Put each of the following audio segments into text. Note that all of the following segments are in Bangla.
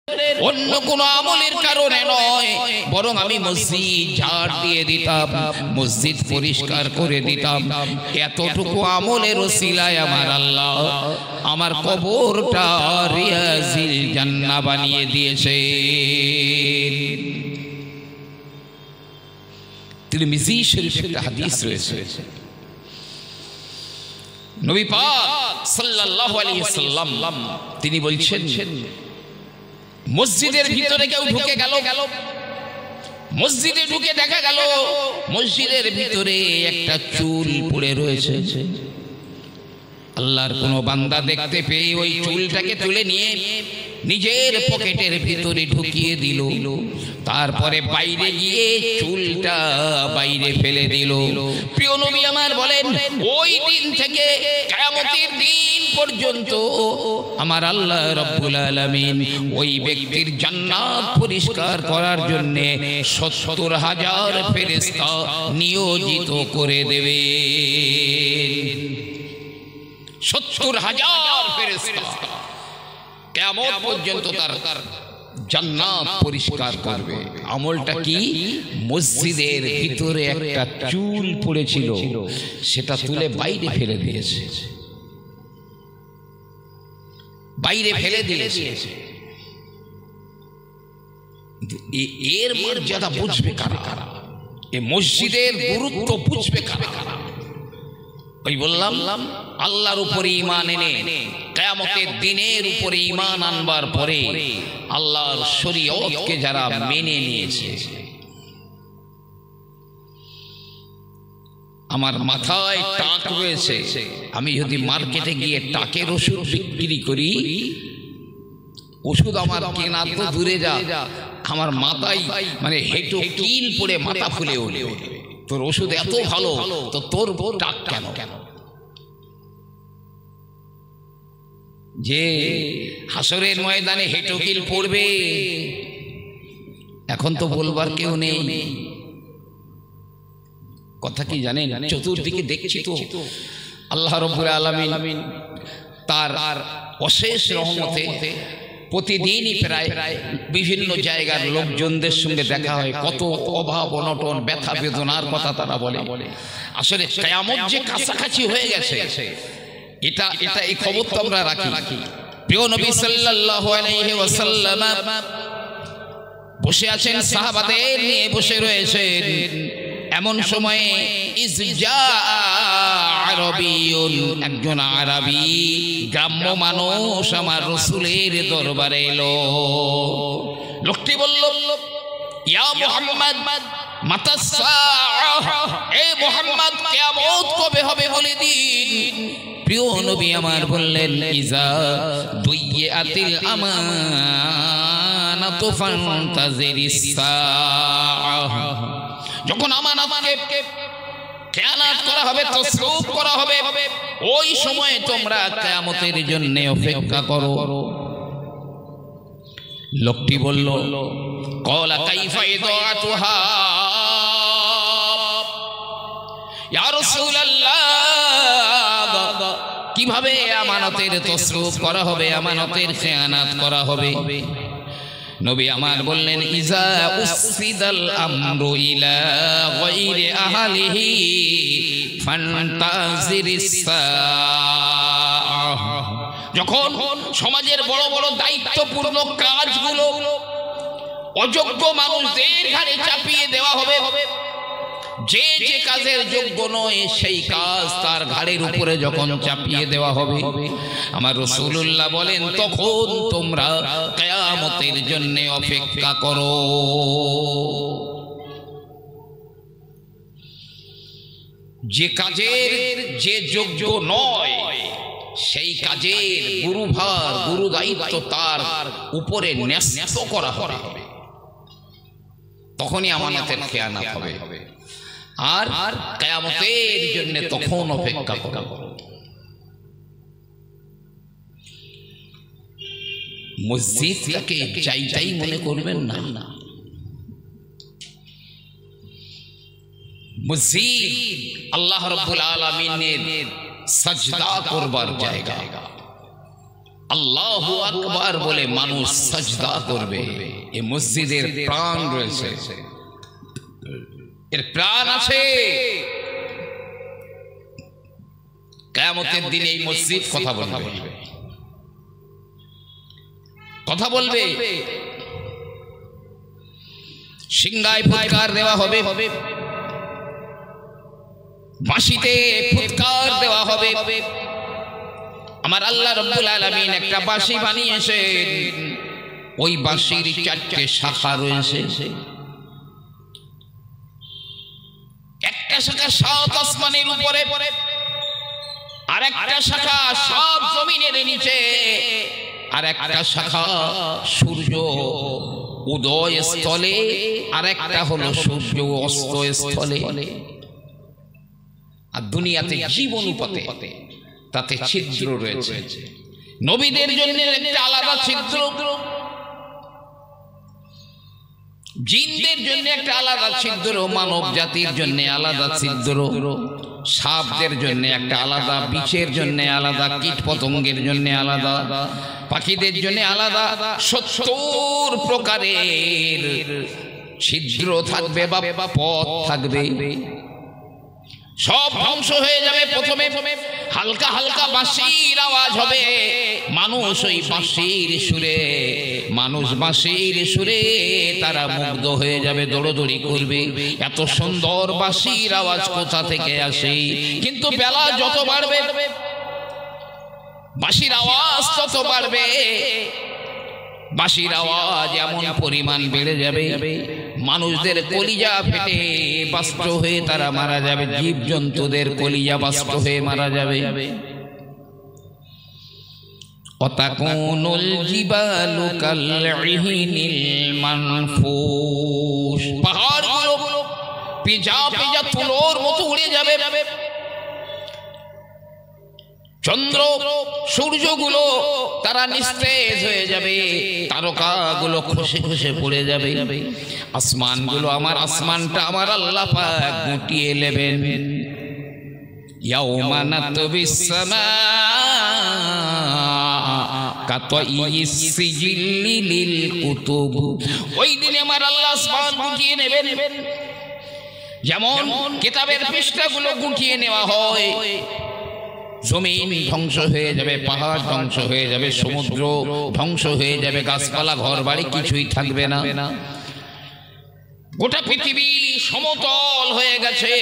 অন্য কোনো আমলের কারণে নয়, বরং আমি মসজিদ ঝাড় দিয়ে দিতাম, মসজিদ পরিষ্কার করে দিতাম। এতটুকু আমলের ওসিলায় আমার আল্লাহ আমার কবরটা রিয়াজিল জান্নাহ বানিয়ে দিয়েছে। তিরমিজি শরীফে একটা হাদিস রয়েছে, নবী পাক সাল্লাল্লাহু আলাইহি ওয়াসাল্লাম তিনি বলছেন, মসজিদের ভিতরে কেউ ঢুকে গেল, মসজিদে ঢুকে দেখা গেল মসজিদের ভিতরে একটা চুল পড়ে রয়েছে। আল্লাহর কোন বান্দা দেখতে পেয়ে ওই চুলটাকে তুলে নিয়ে নিজের পকেটের ভিতরে ঢুকিয়ে দিল, তারপরে বাইরে গিয়ে চুলটা বাইরে ফেলে দিল। প্রিয় নবী আমার বলেন, ওই দিন থেকে কিয়ামতের দিন পর্যন্ত আমার আল্লাহ রাব্বুল আলামিন ওই ব্যক্তির জান্নাত পরিষ্কার করার জন্য ৭০,০০০ ফেরেশতা নিয়োজিত করে দেবে। ৭০,০০০ ফেরেশতা কিয়ামত পর্যন্ত তার জান্নাত পরিষ্কার করবে। আমলটা কি? মসজিদের ভিতরে একটা চুল পড়েছিল, সেটা তুলে বাইরে ফেলে দিয়েছে, বাইরে ফেলে দিয়েছে। এর মর্যাদা বুঝবে কারা? এই মসজিদের গুরুত্ব বুঝবে কারা? ওই বললাম, আল্লাহর উপরে ঈমান এনে কিয়ামতের দিনের উপরে ঈমান আনবার পরে আল্লাহর শরীয়তকে যারা মেনে নিয়েছে। আমার মাথায় টাক রয়েছে, আমি যদি মার্কেটে গিয়ে টাকের ওষুধ বিক্রি করি, ওষুধ আমার কেনা তো দূরে যা, আমার মাথায় মানে হেঁটো কিল পড়ে মাথা ফুলে উঠবে। তোর ওষুধ এত ভালো, তো তোর টাক কেন? যে হাসরের ময়দানে হেঁটো কিল পড়বে, এখন তো বলবার কেউ নেই। কথা কি জানেন? চতুর্দিকে দেখছি তো আল্লাহ রাব্বুল আলামিন তার অশেষ রহমতে প্রতিদিনই প্রায় বিভিন্ন জায়গার লোকজনদের সঙ্গে দেখা হয়, কত অভাব অনটন ব্যথা বেদনার কথা তারা বলে। আসলে কিয়ামত যে কাছাকাছি হয়ে গেছে, এটা এই খবর তো আমরা রাখি। প্রিয় নবী সাল্লাল্লাহু আলাইহি ওয়াসাল্লাম বসে আছেন, সাহাবাদের নিয়ে বসে রয়েছেন। এমন সময়ে একজন আরবি গ্রাম্য মানুষ আমার রাসূলের দরবারে এলো। লোকটি বলল, ইয়া মুহাম্মদ মাতা সাআহ, এ মুহাম্মদ কিয়ামত কবে হবে বলে দিন। প্রিয় নবী আমার বললেন, ইজা দুইয়াতিল আমানাতু ফান্তাজিরিস সাআহ, যখন আমানতকে খেয়ানত করা হবে, তসরুফ করা হবে, ওই সময় তোমরা কিয়ামতের জন্য অপেক্ষা করো। লোকটি বলল, ক্বালা কাইফা ইদাতুহা ইয়া রাসূলুল্লাহ, কিভাবে আমানতের তসরুফ করা হবে, আমানতের খেয়ানত করা হবে? নবী আমার বললেন, ইজা উসফিদাল আমরু ইলা গায়রি আহলিহি ফান্তাজিরিস সাআহ, যখন সমাজের বড় বড় দায়িত্বপূর্ণ কাজগুলো অযোগ্য মানুষদের ঘাড়ে চাপিয়ে দেওয়া হবে, যে যে কাজের যোগ্য নয় সেই কাজ তার ঘাড়ের উপরে যখন চাপিয়ে দেওয়া হবে, আমার রাসূলুল্লাহ বলেন, তখন তোমরা কিয়ামতের জন্য অপেক্ষা করো। যে কাজের যে যোগ্য নয় সেই কাজের গুরুভার গুরু দায়িত্ব তার উপরে ন্যস্ত করা হবে, তখনই আমানতের খেয়ানত হবে। আর কিয়ামতের জন্য তখন অপেক্ষা করো। মসজিদটাকে চাই মনে করবেন না, মসজিদ আল্লাহ রাব্বুল আলামিনের সাজদা করবার জায়গা, আল্লাহু আকবার বলে মানুষ সাজদা করবে। এই মসজিদের প্রাণ রয়েছে, এর প্রাণ আছে। কিয়ামতের দিনে এই মসজিদ কথা বলবে, কথা বলবে। সিংহায় ফুৎকার দেওয়া হবে, বাঁশিতে ফুৎকার দেওয়া হবে। আমার আল্লাহ রাব্বুল আলামিন একটা বাঁশি বানিয়েছেন, ওই বাঁশির 4টে শাখা রয়েছে। একটা শাখা 7 আসমানের উপরে, আর একটা শাখা 7 জমিনের নিচে, আর একটা শাখা সূর্য উদয় স্থলে, আর একটা হলো সূর্য অস্ত স্থলে। আর দুনিয়াতে জীবন পথে তাতে ছিদ্র রয়েছে। নবীদের জন্য একটা আলাদা ছিদ্র, জিনদের জন্য একটা আলাদা ছিদ্র, মানব জাতির জন্য আলাদা ছিদ্র, সাপদের জন্য একটা আলাদা, বিছের জন্য আলাদা, কীট পতঙ্গের জন্য আলাদা, পাখিদের জন্য আলাদা। 70 প্রকারের ছিদ্র থাকবে বা পথ থাকবে। সব ধ্বংস হয়ে যাবে। প্রথমে হালকা হালকা বাঁশির আওয়াজ হবে, মানুষ ওই বাঁশির সুরে, মানুষ বাঁশির সুরে তারা মুগ্ধ হয়ে যাবে, দৌড়দৌড়ি করবে। এত সুন্দর বাঁশির আওয়াজ কোথা থেকে আসে? কিন্তু বেলা যত বাড়বে বাঁশির আওয়াজ তত বাড়বে। বাঁশির আওয়াজ এমন পরিমাণ বেড়ে যাবে, মানুষদের কলিজা ফেটে বাষ্প হয়ে তারা মারা যাবে, জীব জন্তুদের কলিজা বাষ্প হয়ে মারা যাবে। অতাকুনুল জিবালু কালইহিনিল মানফুস, পাহাড়গুলো পেঁজা পেঁজা তুলোর মতো উড়ে যাবে। চন্দ্র সূর্যগুলো তারা নিস্তেজ হয়ে যাবে, তারকাগুলো খসে খসে পড়ে যাবে। আসমানগুলো, আমার আসমানটা আমার আল্লাহ পাক গুটিয়ে নেবেন। ইয়াউমা নাতবিস সামা কাতাইয়িস সিজিল্লি লিল কুতুব, ওই দিনে আমার আল্লাহ আসমান গুটিয়ে নেবেন, যেমন কিতাবের পৃষ্ঠাগুলো গুটিয়ে নেওয়া হয়। জমিন ধ্বংস হয়ে যাবে, পাহাড় ধ্বংস হয়ে যাবে, সমুদ্র ধ্বংস হয়ে যাবে, গাছপালা ঘর বাড়ি কিছুই থাকবে না। গোটা পৃথিবী সমতল হয়ে গেছে,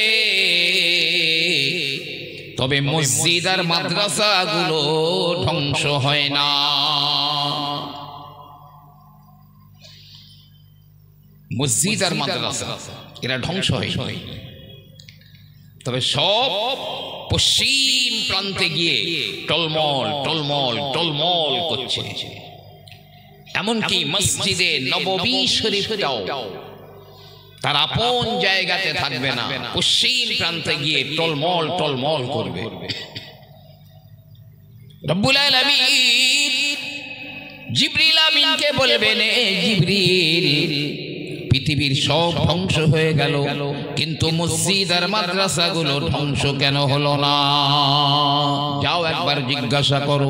তবে মসজিদ আর মাদ্রাসাগুলো ধ্বংস হয় না। মসজিদ আর মাদ্রাসা এরা ধ্বংস হয়, তবে সব পশ্চিম প্রান্তে গিয়ে টলমল টলমল টলমল করছে। এমনকি মসজিদে নববী শরীফটাও তার আপন জায়গাতে থাকবে না, পশ্চিম প্রান্তে গিয়ে টলমল টলমল করবে। রব্বুল আলামিন জিবরিল আমিনকে বলবেন, জিবরিল পৃথিবীর সব ধ্বংস হয়ে গেল, কিন্তু মসজিদ আর মাদ্রাসাগুলো ধ্বংস কেন হলো না? যাও একবার জিজ্ঞাসা করো।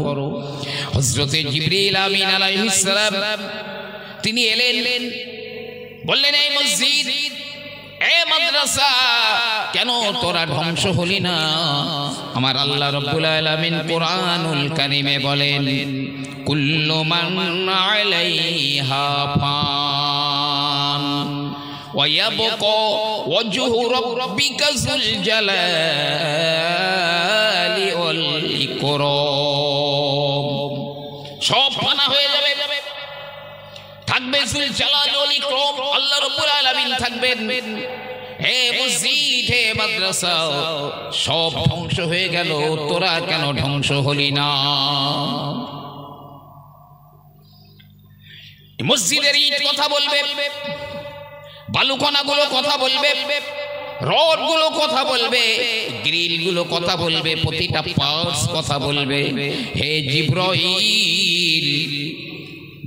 হযরতে জিবরিল আমিন আলাইহিস সালাম তিনি এলেন, বললেন, এই মসজিদ, এই মাদ্রাসা কেন তোরা ধ্বংস হলি না? আমার আল্লাহ রাব্বুল আলামিন কোরআনুল কারীমে বলেন, কুল্লু মান আলাইহা ফান ওয়া ইয়াবকা ওয়াজহু রাব্বিকা যুল জালালি ওয়াল ইকরাম। সব ফানা হয়ে যাবে, থাকবে যুল জালালি ওয়াল ইকরাম, আল্লাহ রাব্বুল আলামিন থাকবেন। হে মসজিদ, হে মাদ্রাসা, সব ধ্বংস হয়ে গেল, তোরা কেন ধ্বংস হলি না? মসজিদের ইট কথা বলবে, বালুকণাগুলো কথা বলবে, রড গুলো কথা বলবে, গ্রিল গুলো কথা বলবে, প্রতিটা পার্টস কথা বলবে। হে জিবরাইল,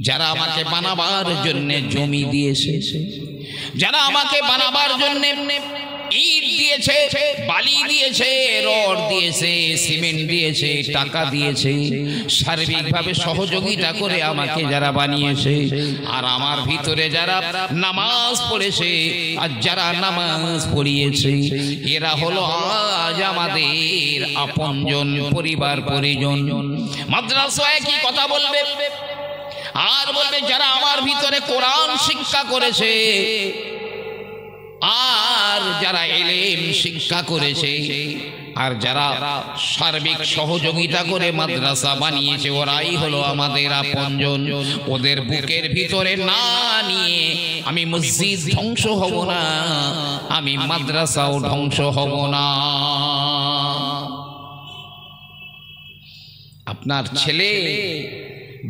যারা আমাকে বানাবার জন্য জমি দিয়েছে, যারা আমাকে বানাবার জন্য ইট দিয়েছে, বালি দিয়েছে, রড দিয়েছে, সিমেন্ট দিয়েছে, টাকা দিয়েছে, সার্বিকভাবে সহযোগিতা করে আমাকে যারা বানিয়েছে, আর আমার ভিতরে যারা নামাজ পড়েছে আর যারা নামাজ পড়িয়েছে, এরা হলো আজ আমাদের আপনজন, পরিবার পরিজন। মাদ্রাসায় কি কথা বলবে? আর বলবে যারা আমার ভিতরে কোরআন শিক্ষা করেছে আর যারা ইলম শিক্ষা করেছে আর যারা সার্বিক সহযোগিতা করে মাদ্রাসা বানিয়েছে, ওরাই হলো আমাদের আপনজন। ওদের বুকের ভিতরে না নিয়ে আমি মসজিদ ধ্বংস হব না, আমি মাদ্রাসাও ধ্বংস হব না। আপনার ছেলে,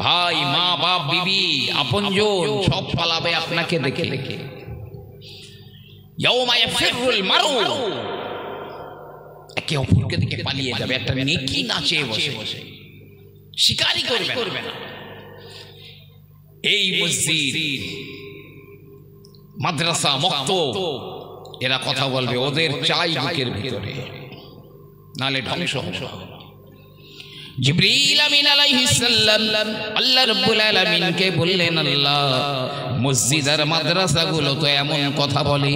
ভাই, মা, বাপ, বিবি, আপনজন সব পালাবে আপনাকে দেখে দেখে। ইয়াউমা ইয়াফিরুল মারউ, একে অপরকে দেখে পালিয়ে যাবে। একটা নেকি নাচে বসে বসে শিকারি করবে না। এই মসজিদ, মাদ্রাসা, মক্তব, এরা কথা বলবে, ওদের চাই বুকের ভিতরে, নালে ধ্বংস হবে। জিবরিল আমিন আলাইহিস সালাম আল্লাহ রাব্বুল আলামিনকে বললেন, আল্লাহ মসজিদ আর মাদ্রাসাগুলো তো এমন কথা বলে।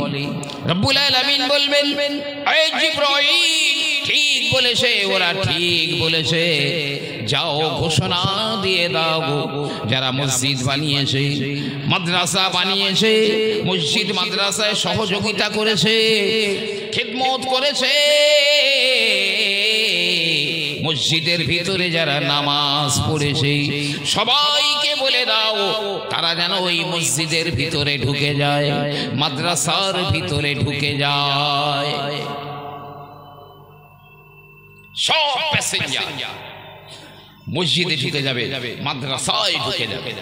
রাব্বুল আলামিন বলবেন, এই জিবরাইল ঠিক বলেছে, ওরা ঠিক বলেছে, যাও ঘোষণা দিয়ে দাও, যারা মসজিদ বানিয়েছে, মাদ্রাসা বানিয়েছে, মসজিদ মাদ্রাসায় সহযোগিতা করেছে, খিদমত করেছে, মসজিদের ভিতরে যারা নামাজ পড়েছে, সবাইকে বলে দাও তারা যেন ওই মসজিদের ভিতরে ঢুকে যায়, মাদ্রাসার ভিতরে ঢুকে যায়। সব প্যাসেঞ্জার মসজিদে ঢুকে যাবে, মাদ্রাসায় ঢুকে যাবে।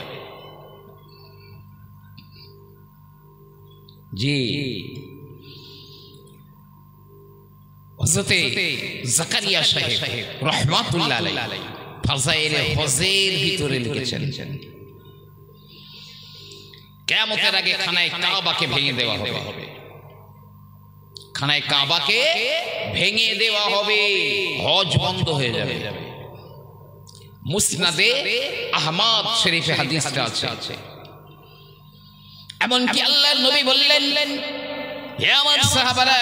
জি, হযরতে জাকারিয়া সাহেব রাহমাতুল্লাহ আলাইহি ফাযাইলে হজের ভিতরে লিখেছেন, কিয়ামতের আগে খানায়ে কাবাকে ভেঙে দেওয়া হবে, খানায়ে কাবাকে ভেঙে দেওয়া হবে, হজ বন্ধ হয়ে যাবে। মুসনাদে আহমদ শরীফে হাদিসটা আছে। এমনকি আল্লাহর নবী বললেন, হে আমার সাহাবারা,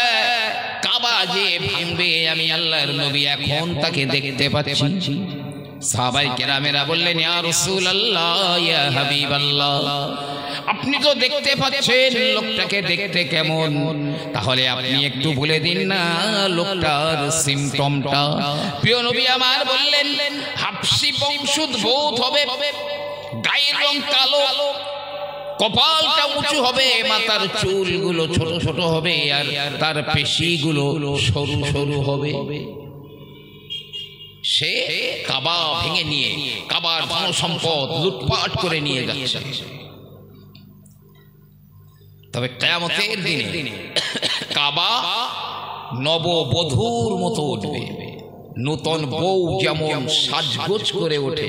কাবা যে ভাঙবে আমি আল্লাহর নবী এখন তাকে দেখতে পাচ্ছি। সাহাবায়ে কেরামেরা বললেন, ইয়া রাসূলুল্লাহ, ইয়া হাবিবাল্লাহ, আপনি তো দেখতে পাচ্ছেন, লোকটাকে দেখতে কেমন? তাহলে আপনি একটু বলে দিন না লোকটার সিমটমটা। প্রিয় নবী আমার বললেন, হাবশী বংশোদ্ভূত হবে, গায়ের রং কালো, কপালটা উঁচু হবে, মাথার চুলগুলো ছোট ছোট হবে, আর তার পেশিগুলো সরু সরু হবে। সে কাবা ভেঙে নিয়ে কাবার ধন সম্পদ লুটপাট করে নিয়ে যাচ্ছে। তবে কিয়ামতের দিনে কাবা নববধূর মতো উঠবে, নতুন বউ যেমন সাজগোজ করে ওঠে,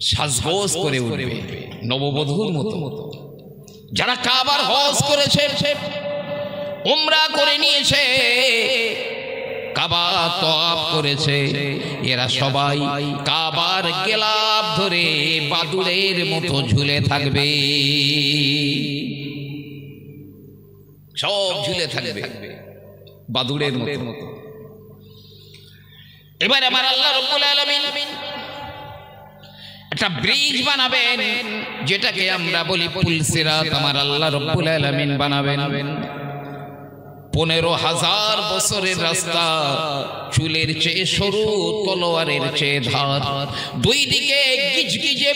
সাজগোজ করে উঠবে নববধূর মতো। যারা কাবার হজ করেছে, উমরা করে নিয়েছে, কাবা তওয়াফ করেছে, এরা সবাই কাবার গেলাপ ধরে বাদুড়ের মতো ঝুলে থাকবে, সব ঝুলে থাকবে বাদুড়ের মতো। এবার আমার আল্লাহ রাব্বুল আলামিন একটা ব্রিজ বানাবেন, যেটাকে আমরা বলি পুল সিরাত। আমার আল্লাহ রাব্বুল আলামিন বানাবেন 15,000 বছরের রাস্তা, চুলের চেয়ে সরু, তলোয়ারের চেয়ে ধার, দুই দিকে গিজগিজে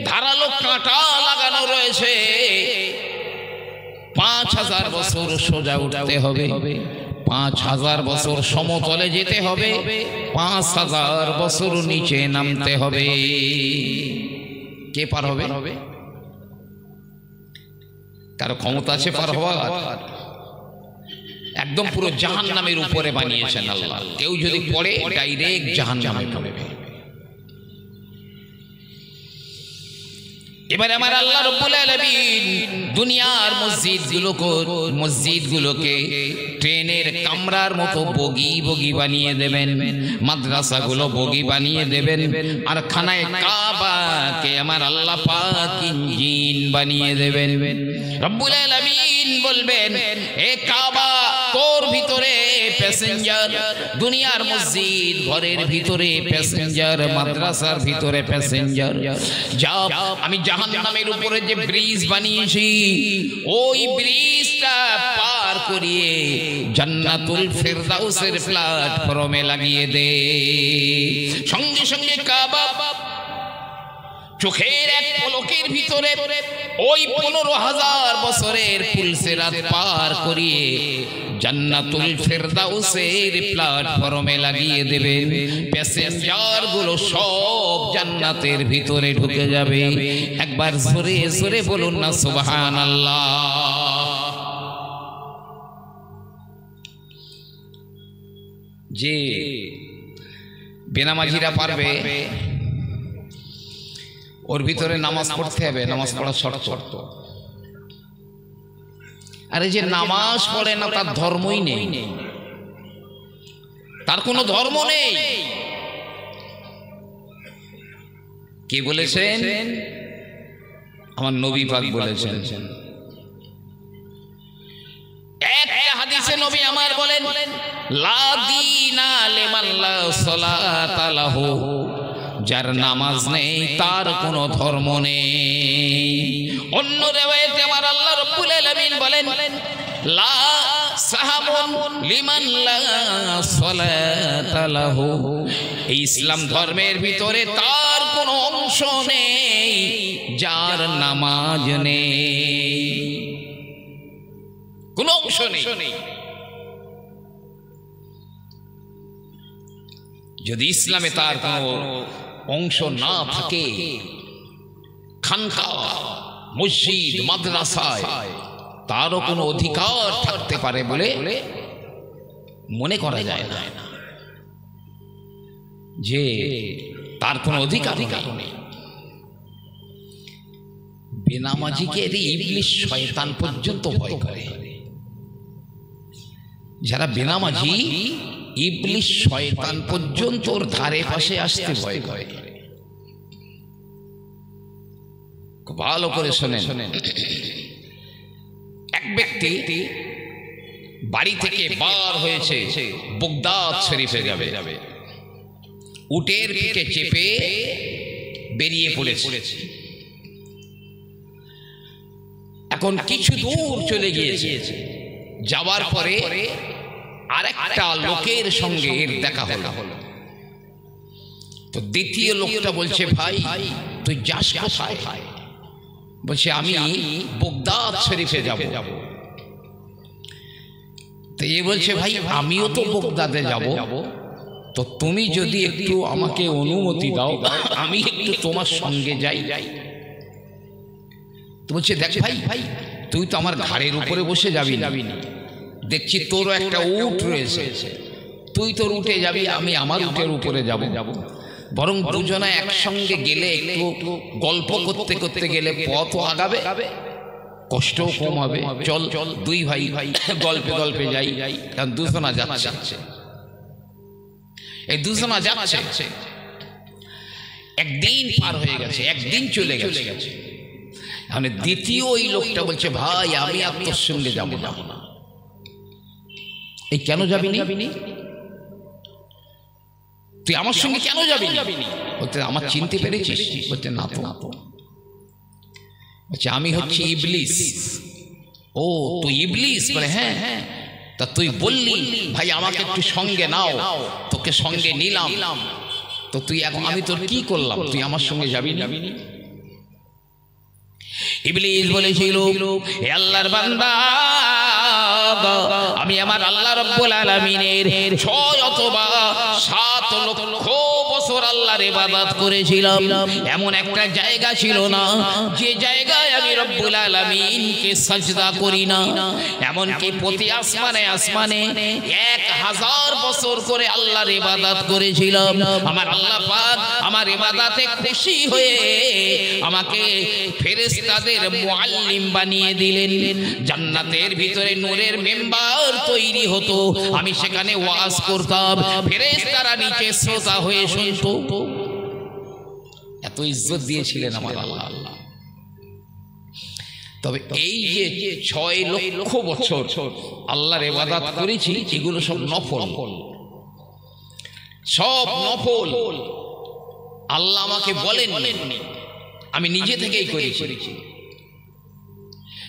ধারালো কাঁটা লাগানো রয়েছে। 5,000 বছর সোজা উঠতে হবে, 5,000 বছর সমতলে যেতে হবে, 5,000 বছর নিচে নামতে হবে। কে পার হবে? কারো ক্ষমতা আছে পার হওয়ার? একদম পুরো জাহান্নামের উপরে বানিয়েছেন আল্লাহ। কেউ যদি পড়ে ডাইরেক্ট জাহান্নামে পড়বে। এবারে আমার আল্লাহ রাব্বুল আলামিন দুনিয়ার মসজিদগুলোকে ট্রেনের কামরার মতো বগি বগি বানিয়ে দেবেন, মাদ্রাসাগুলো বগি বানিয়ে দেবেন, আর খানায়ে কাবাকে আমার আল্লাহ পাক ইঞ্জিন বানিয়ে দেবেন। রব্বুল আলামিন বলবেন, এ কাবা তোর ভিতরে প্যাসেঞ্জার, দুনিয়ার মসজিদ ঘরের ভিতরে প্যাসেঞ্জার, মাদ্রাসার ভিতরে প্যাসেঞ্জার। যাও, আমি জাহান্নামের উপরে যে ব্রিজ বানিয়েছি ওই ব্রিজটা পার করিয়ে জান্নাতুল ফেরদাউসের প্ল্যাটফর্মে লাগিয়ে দে। সঙ্গে সঙ্গে কাবা চোখের এক পলকের ভিতরে ওই 15,000 বছরের পুলসিরাত পার করিয়ে জান্নাতুল ফেরদাউসের প্ল্যাটফর্মে লাগিয়ে দেবে। প্যাসেঞ্জার গুলো সব জান্নাতের ভিতরে ঢুকে যাবে। একবার জোরে জোরে বলুন না সুবহানাল্লাহ। যে বেনামাজিরা পারবে, ওর ভিতরে নামাজ পড়তে হবে, নামাজ পড়া শর্ত। আরে যে নামাজ পড়ে না তার ধর্মই নেই, তার কোনো ধর্ম নেই। কে বলেছেন? আমার নবী পাক বলেছেন। একটা হাদিসে নবী আমার বলেন, লা দীনা লিমান লা সালাতা লাহু, যার নামাজ নেই তার কোনো ধর্ম নেই। অন্য রিওয়ায়াতে আমার আল্লাহ রাব্বুল আলামিন বলেন, লা সাহামুন লিমান লা সালাতা লাহু, এই ইসলাম ধর্মের ভিতরে তার কোনো অংশ নেই যার নামাজ নেই, কোনো অংশ নেই। যদি ইসলামে তার কোনো অংশ না থাকে, খানকা মসজিদ মাদ্রাসায় তারও কোনো অধিকার থাকতে পারে বলে মনে করা যায় না, যে তার কোনো অধিকার নেই। বেনামাজিকে ইবলিস শয়তান পর্যন্ত ভয় করে। যারা বেনামাজি, ইবলিস শয়তান পর্যন্ত ওর ধারে পাশে আসতে ভয় করে। খুব ভালো করে শোনেন। এক ব্যক্তি বাড়ি থেকে বার হয়েছে, বাগদাদ শরীফে যাবে, উটের পিঠে চেপে বেরিয়ে পড়েছে। এখন কিছু দূর চলে গিয়েছে, যাওয়ার পরে আরেকটা লোকের সঙ্গে এর দেখা হলো। তো দ্বিতীয় লোকটা বলছে, ভাই তুই যাস কোথায়? বলছে, আমি বাগদাদ শরীফে যাব। তো এ বলছে, ভাই আমিও তো বাগদাদে যাব, তো তুমি যদি একটু আমাকে অনুমতি দাও আমি একটু তোমার সঙ্গে যাই। তো বলছে, দেখ ভাই তুই তো আমার ঘাড়ের উপরে বসে যাবি না, দেখছি তোরও একটা উট রয়েছে, তুই তোর উঠে যাবি, আমি আমার উটের উপরে যাব। বরং দুজনে একসঙ্গে গেলে একটু গল্প করতে করতে গেলে পথ আগাবে, কষ্টও কম হবে। চল দুই ভাই গল্পে গল্পে যাই, কারণ দুজনা যাচ্ছে। এই দুজনা যাচ্ছে, একদিন পার হয়ে গেছে, একদিন চলে গেছে। মানে দ্বিতীয় ওই লোকটা বলছে, ভাই আমি আর তোর সঙ্গে যাব না। এই কেন যাবি না? তুই আমার সঙ্গে কেন যাবি? বলতে, আমার চিনতে পেরেছিস? বলতে, না তো। বলছে, আমি হচ্ছি ইবলিস। ও তুই ইবলিস? বলে, হ্যাঁ। তা তুই বললি ভাই আমাকে একটু সঙ্গে নাও, তোকে সঙ্গে নিলাম, তো তুই এখন আমি তোর কি করলাম? তুই আমার সঙ্গে যাবি না? ইবলিস বলেছিল, হে আল্লাহর বান্দা, আমি আমার আল্লাহ রাব্বুল আলামিনের 6 অথবা 7 লক্ষ বছর আল্লাহর ইবাদত করেছিলাম। এমন একটা জায়গা ছিল না যে জায়গায় আমি রব্বুল আলামিনকে সাজদা করি না, এমনকি প্রতি আসমানে আসমানে 1000 বছর করে আল্লাহর ইবাদত করেছিলাম। আমার আল্লাহ পাক আমার ইবাদতে খুশি হয়ে আমাকে ফেরেশতাদের মুআল্লিম বানিয়ে দিলেন। জান্নাতের ভিতরে নূরের মেম্বার তৈরি হতো, আমি সেখানে ওয়াজ করতাম, ফেরেশতারা নিচে শ্রোতা হয়ে শুনতো। এত ইজ্জত দিয়েছিলেন আমার আল্লাহ। তবে এই যে 6 লক্ষ বছর আল্লাহর ইবাদত করেছি, এগুলো সব নফল, সব নফল। আল্লাহ আমাকে বলেন, আমি নিজে থেকেই করেছি।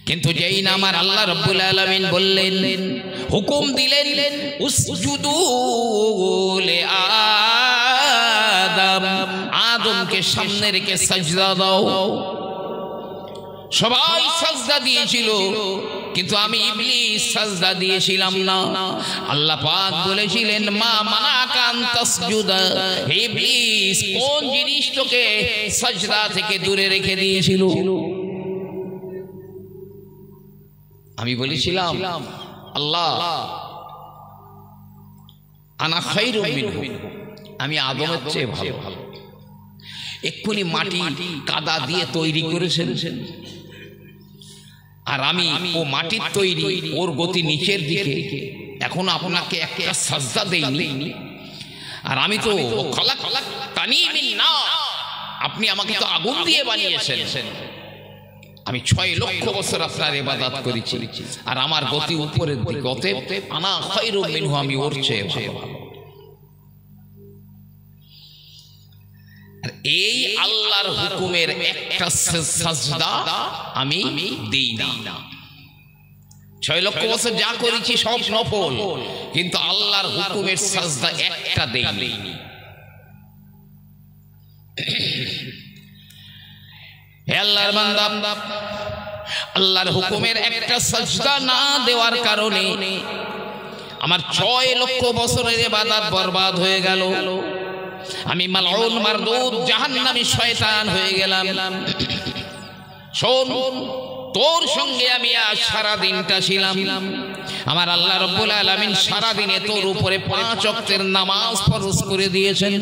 কিন্তু যেই না আমার আল্লাহ রাব্বুল আলামিন বললেন, হুকুম দিলেন, উসজুদু লি আদম, আদমকে সামনে রেখে সাজদা দাও। সবাই সাজদা দিয়েছিল, কিন্তু আমি ইবলিস সাজদা দিয়েছিলাম না। আল্লাহ পাক বলেছিলেন, মা মানাকা আন তাসজুদা, ইবলিস কোন জিনিস তোকে সাজদা থেকে দূরে রেখে দিয়েছিল? আমি বলেছিলাম, আল্লাহ আনা খায়রুম মিনহু, আমি আদমের চেয়ে ভালো। এক্ষুনি মাটি কাদা দিয়ে তৈরি করেছেন, আর আমি ও মাটির তৈরি, ওর গতি নিচের দিকে, এখন আপনাকে একটা সাজদা দেইনি। আর আমি তো খালাকতানি মিন নার, আপনি আমাকে তো আগুন দিয়ে বানিয়েছেন। আমি 6 লক্ষ বছর আপনার ইবাদত করেছি, আর আমার গতি উপরের দিকে, অতএব আনা খায়রুম মিনহু, আমি ওর চেয়ে ভালো। আর এই আল্লাহর হুকুমের একটা সাজদা আমি দেই না। 6 লক্ষ বছর যা করেছি সব নফল, কিন্তু আল্লাহর হুকুমের সাজদা একটা দেইনি। হে আল্লাহর বান্দা, আল্লাহর হুকুমের একটা সাজদা না দেওয়ার কারণে আমার 6 লক্ষ বছরের ইবাদত বরবাদ হয়ে গেল। আমি মালউন মারদুদ জাহান্নামী শয়তান হয়ে গেলাম। শোন, তোর সঙ্গে আমি আজ সারা দিনটা ছিলাম। আমার আল্লাহ রাব্বুল আলামিন সারা দিনে তোর উপরে 5 ওয়াক্তের নামাজ ফরজ করে দিয়েছেন।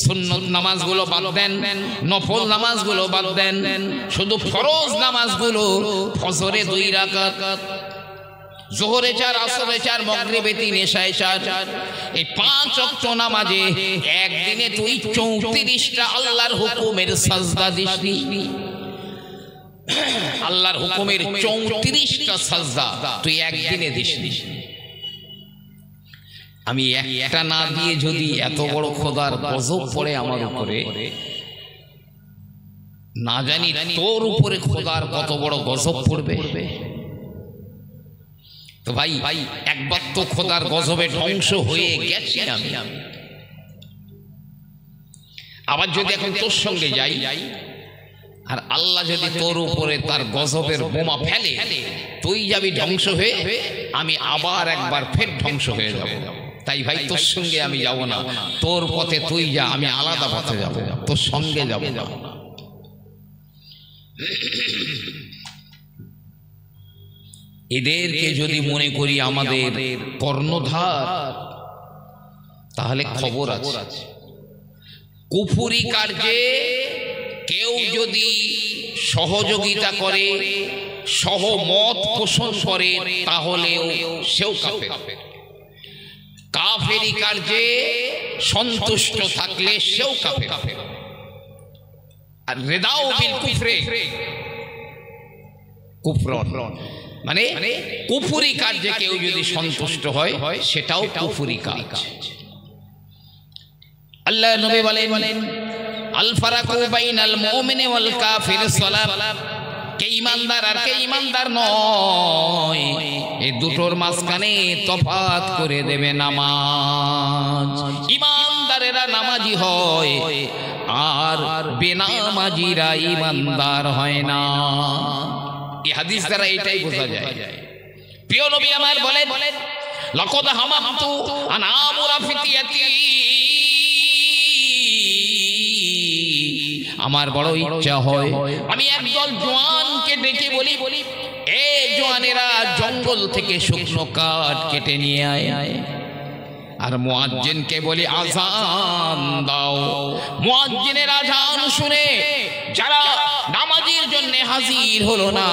সুন্নত নামাজগুলো বাদ দেন, নফল নামাজগুলো বাদ দেন, শুধু ফরজ নামাজগুলো, ফজরে 2 রাকাত, জোহরে 4, আসরে 4, মাগরিবে 3, এশায় 4, এই 5 ওয়াক্ত নামাজে একদিনে তুই 34টা আল্লাহর হুকুমের সাজদা দিসনি। আল্লাহর হুকুমের 34টা সাজদা তুই একদিনে দিসনি। আমি একটা না দিয়ে যদি এত বড় খোদার গজব পড়ে আমার উপরে, না জানি তোর উপরে খোদার কত বড় গজব পড়বে। তো ভাই, একবার তো খোদার গজবে ধ্বংস হয়ে গেছি আমি, আবার যদি এখন তোর সঙ্গে যাই, আর আল্লাহ যদি তোর উপরে তার গজবের বোমা ফেলে, তুই যাবি ধ্বংস হয়ে, আমি আবার একবার ফের ধ্বংস হয়ে যাব। তাই ভাই, তোর সঙ্গে আমি যাব না, তোর পথে তুই যা, আমি আলাদা পথে যাব, তোর সঙ্গে যাব না। এদেরকে যদি মনে করি আমাদের কর্ণধার, তাহলে খবর আছে। কুফরি কার্যে কেউ যদি সহযোগিতা করে, সহমত পোষণ করে, তাহলেও সেও কাফের। কাফেরি কার্যে সন্তুষ্ট থাকলে সেও কাফের। আর রেদাও বিল কুফরে, কুফরন মানে কুফরি কার্যে কেউ যদি সন্তুষ্ট হয়, সেটাও কুফরি কাজ। আল্লাহ নবী বলেন, আল ফারাকু বাইনাল মুমিনি ওয়াল কাফির সালাত, কে ঈমানদার আর কে ঈমানদার নয়, এই দুটোর মাঝখানে তফাত করে দেবে নামাজ। ঈমানদারেরা নামাজি হয়, আর বেনামাজিরা ঈমানদার হয় না। এই হাদিস দ্বারা এটাই বোঝা যায়। প্রিয় নবী আমার বলেন, লাকাদ হামামতু আন আমুরা ফিতিয়াতি, আমার বড় ইচ্ছা হয় আমি একদল জওয়ানকে ডেকে বলি, এ জওয়ানেরা জঙ্গল থেকে শুকনো কাঠ কেটে নিয়ে আয়। আর মুয়াজ্জিনকে বলি আযান দাও। মুয়াজ্জিনের আযান শুনে যারা নামাজের জন্য হাজির হলো না,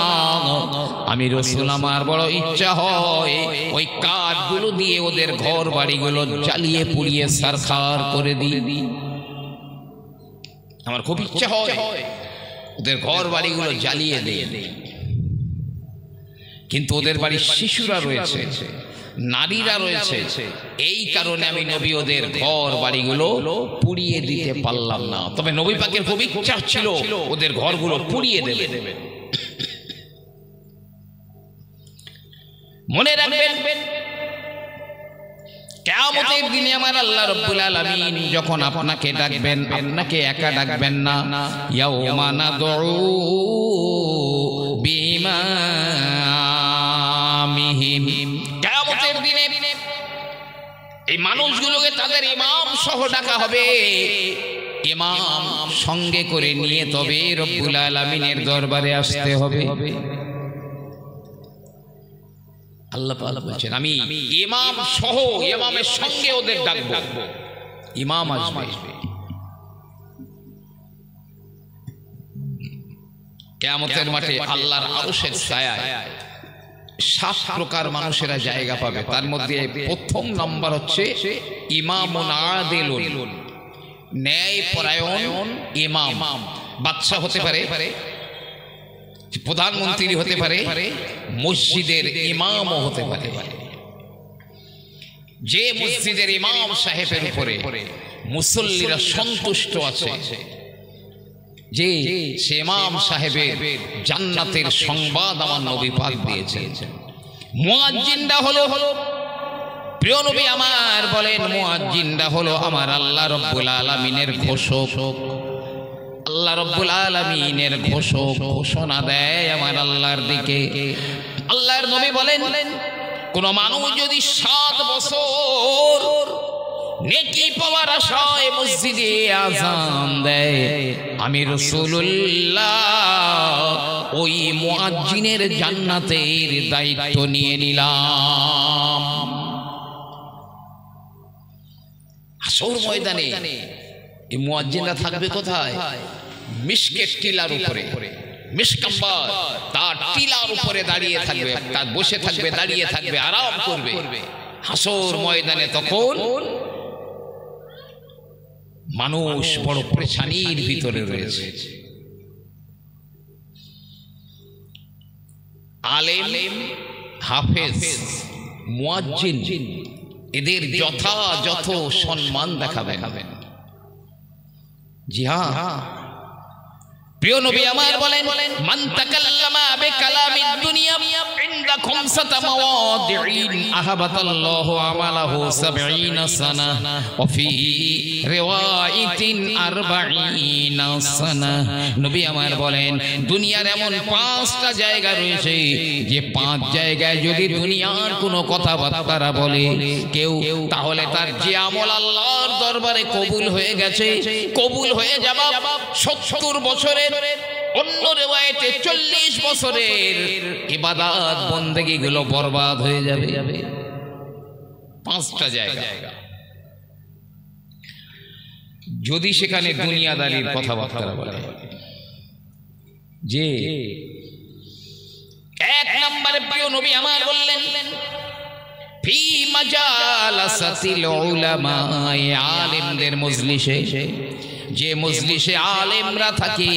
আমি রাসূল আমার বড় ইচ্ছা হয় ওই কাঠগুলো দিয়ে ওদের ঘর বাড়িগুলো জ্বালিয়ে পুড়িয়ে সারখার করে দিই। আমার খুব ইচ্ছা হয় ওদের ঘর বাড়িগুলো জ্বালিয়ে দিই, কিন্তু ওদের বাড়ির শিশুরা রয়েছে, নারীরা রয়েছে, এই কারণে আমি নবী ওদের ঘর বাড়িগুলো পুড়িয়ে দিতে পারলাম না। তবে নবী পাকের খুব ইচ্ছা ছিল ওদের ঘরগুলো পুড়িয়ে দেবে। মনে রাখবেন কিয়ামতের দিনে আমার আল্লাহ রাব্বুল আলামিন যখন আপনাকে ডাকবেন, আপনাকে একা ডাকবেন না। ইয়াউমা নাদউ বিইমামিহিম, কিয়ামতের দিনে এই মানুষগুলোকে তাদের ইমাম সহ ডাকা হবে। ইমাম সঙ্গে করে নিয়ে তবে রব্বুল আলামিনের দরবারে আসতে হবে। আল্লাহ পাক বলেন আমি ইমাম সহ, ইমামের সঙ্গে ওদের ডাকবো। ইমাম আসবে, কিয়ামতের মাঠে আল্লাহর আরশের ছায়ায় 7 প্রকার মানুষেরা জায়গা পাবে। তার মধ্যে প্রথম নাম্বার হচ্ছে ইমামুন আদিলুন, ন্যায় পরায়ণ ইমাম। বাদশা হতে পারে, প্রধানমন্ত্রী হতে পারে, মসজিদের ইমামও হতে পারে। যে মসজিদের ইমাম সাহেবের উপরে মুসল্লিরা সন্তুষ্ট আছে, যে সে ইমাম সাহেবের জান্নাতের সংবাদ আমার নবী পাক দিয়েছেন। মুয়াজ্জিনরা হলো, প্রিয় নবী আমার বলেন, মুয়াজ্জিনরা হলো আমার আল্লাহ রাব্বুল আলামিনের ঘোষক। আল্লাহ রাব্বুল আলামিনের ঘোষণা দেয় আমার আল্লাহর দিকে। আল্লাহর নবী বলেন, কোন মানুষ যদি 7 বছর নেকি পাওয়ার আশায় মসজিদে আযান দেয়, আমি রাসূলুল্লাহ ওই মুয়াজ্জিনের জান্নাতের দায়িত্ব নিয়ে নিলাম। হাসর ময়দানে এই মুয়াজ্জিনরা থাকবে কোথায়? মিশকের টিলার উপরে, মিশকাম্বার তার টিলার উপরে দাঁড়িয়ে থাকবে, তার বসে থাকবে, দাঁড়িয়ে থাকবে, আরাম করবে। হাসর ময়দানে তখন মানুষ বড় পেরেশানির ভিতরে রয়েছে। আলেম, হাফেজ, মুয়াজ্জিন এদের যথাযথ সম্মান দেখাবেন। জি হ্যাঁ, প্রিয় নবী আমার বলেন, মান তাকাল্লামা বিকালামিদ দুনিয়া ইনদা খামসাতা মাওয়াদিন আহাবাতাল্লাহু আমালাহু 70 সানা ওয়া ফি রিওয়ায়াতিন 40 সানা। নবী আমার বলেন, দুনিয়ার এমন 5টা জায়গা রয়েছে যে 5 জায়গায় যদি দুনিয়ার কোনো কথাবার্তা বলে কেউ, তাহলে তার যে আমল আল্লাহর দরবারে কবুল হয়ে গেছে, কবুল হয়ে যাবে 70 বছরের, অন্য রিওয়ায়াতে 40 বছরের ইবাদত বন্দেগী গুলো বরবাদ হয়ে যাবে। 5টা জায়গা যদি সেখানে দুনিয়াদারির কথাবার্তা বলে, যে 1 নম্বরে প্রিয় নবী আমার বললেন, ফি মাজালাসাতিল উলামা, আলেমদের মজলিসে, যে মজলিসে আলেমরা থাকে,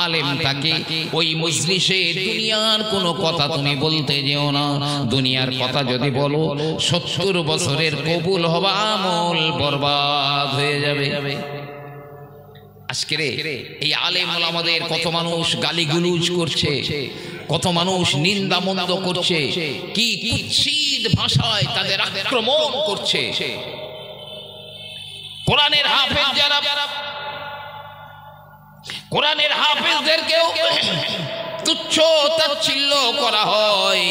আলেম থাকে, ওই মজলিসে দুনিয়ার কোনো কথা তুমি বলতে যেও না। দুনিয়ার কথা যদি বলো 70 বছরের কবুল হওয়া আমল বরবাদ হয়ে যাবে। আজকে এই আলেম ওলামাদের কত মানুষ গালিগুলুজ করছে, কত মানুষ নিন্দা মন্দ করছে, কি কুৎসিত ভাষায় তাদের আক্রমণ করছে। কোরআনের হাফেজ যারা, কোরআনের হাফেজদেরকেও তুচ্ছ তাচ্ছিল্য করা হয়,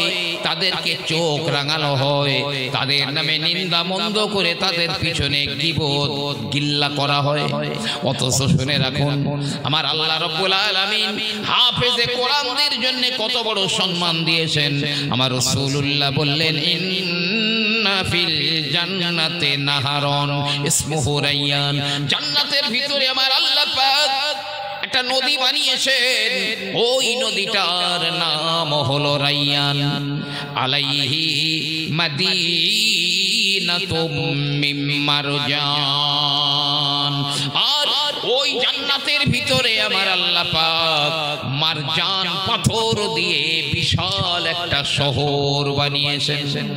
তাদেরকে চোখ রাঙানো হয়, তাদের নামে নিন্দা মন্দ করে তাদের পিছনে গীবত গিল্লা করা হয়। অথচ শুনে রাখুন, আমার আল্লাহ রাব্বুল আলামিন হাফেজে কোরআনদের জন্য কত বড় সম্মান দিয়েছেন। আমার রাসূলুল্লাহ বললেন, ইন্না ফিল জান্নাতে নাহারন ইসমুহু রায়্যান, জান্নাতের ভিতরে আমার আল্লাহ পাক একটা নদী বানিয়েছেন, ওই নদীটার নাম হলো রায়্যান। আলাইহি মাদিনাতুম মিন মারজান, আর ওই জান্নাতের ভিতরে আমার আল্লাহ পাক মারজান পাথর দিয়ে বিশাল একটা শহর বানিয়েছেন।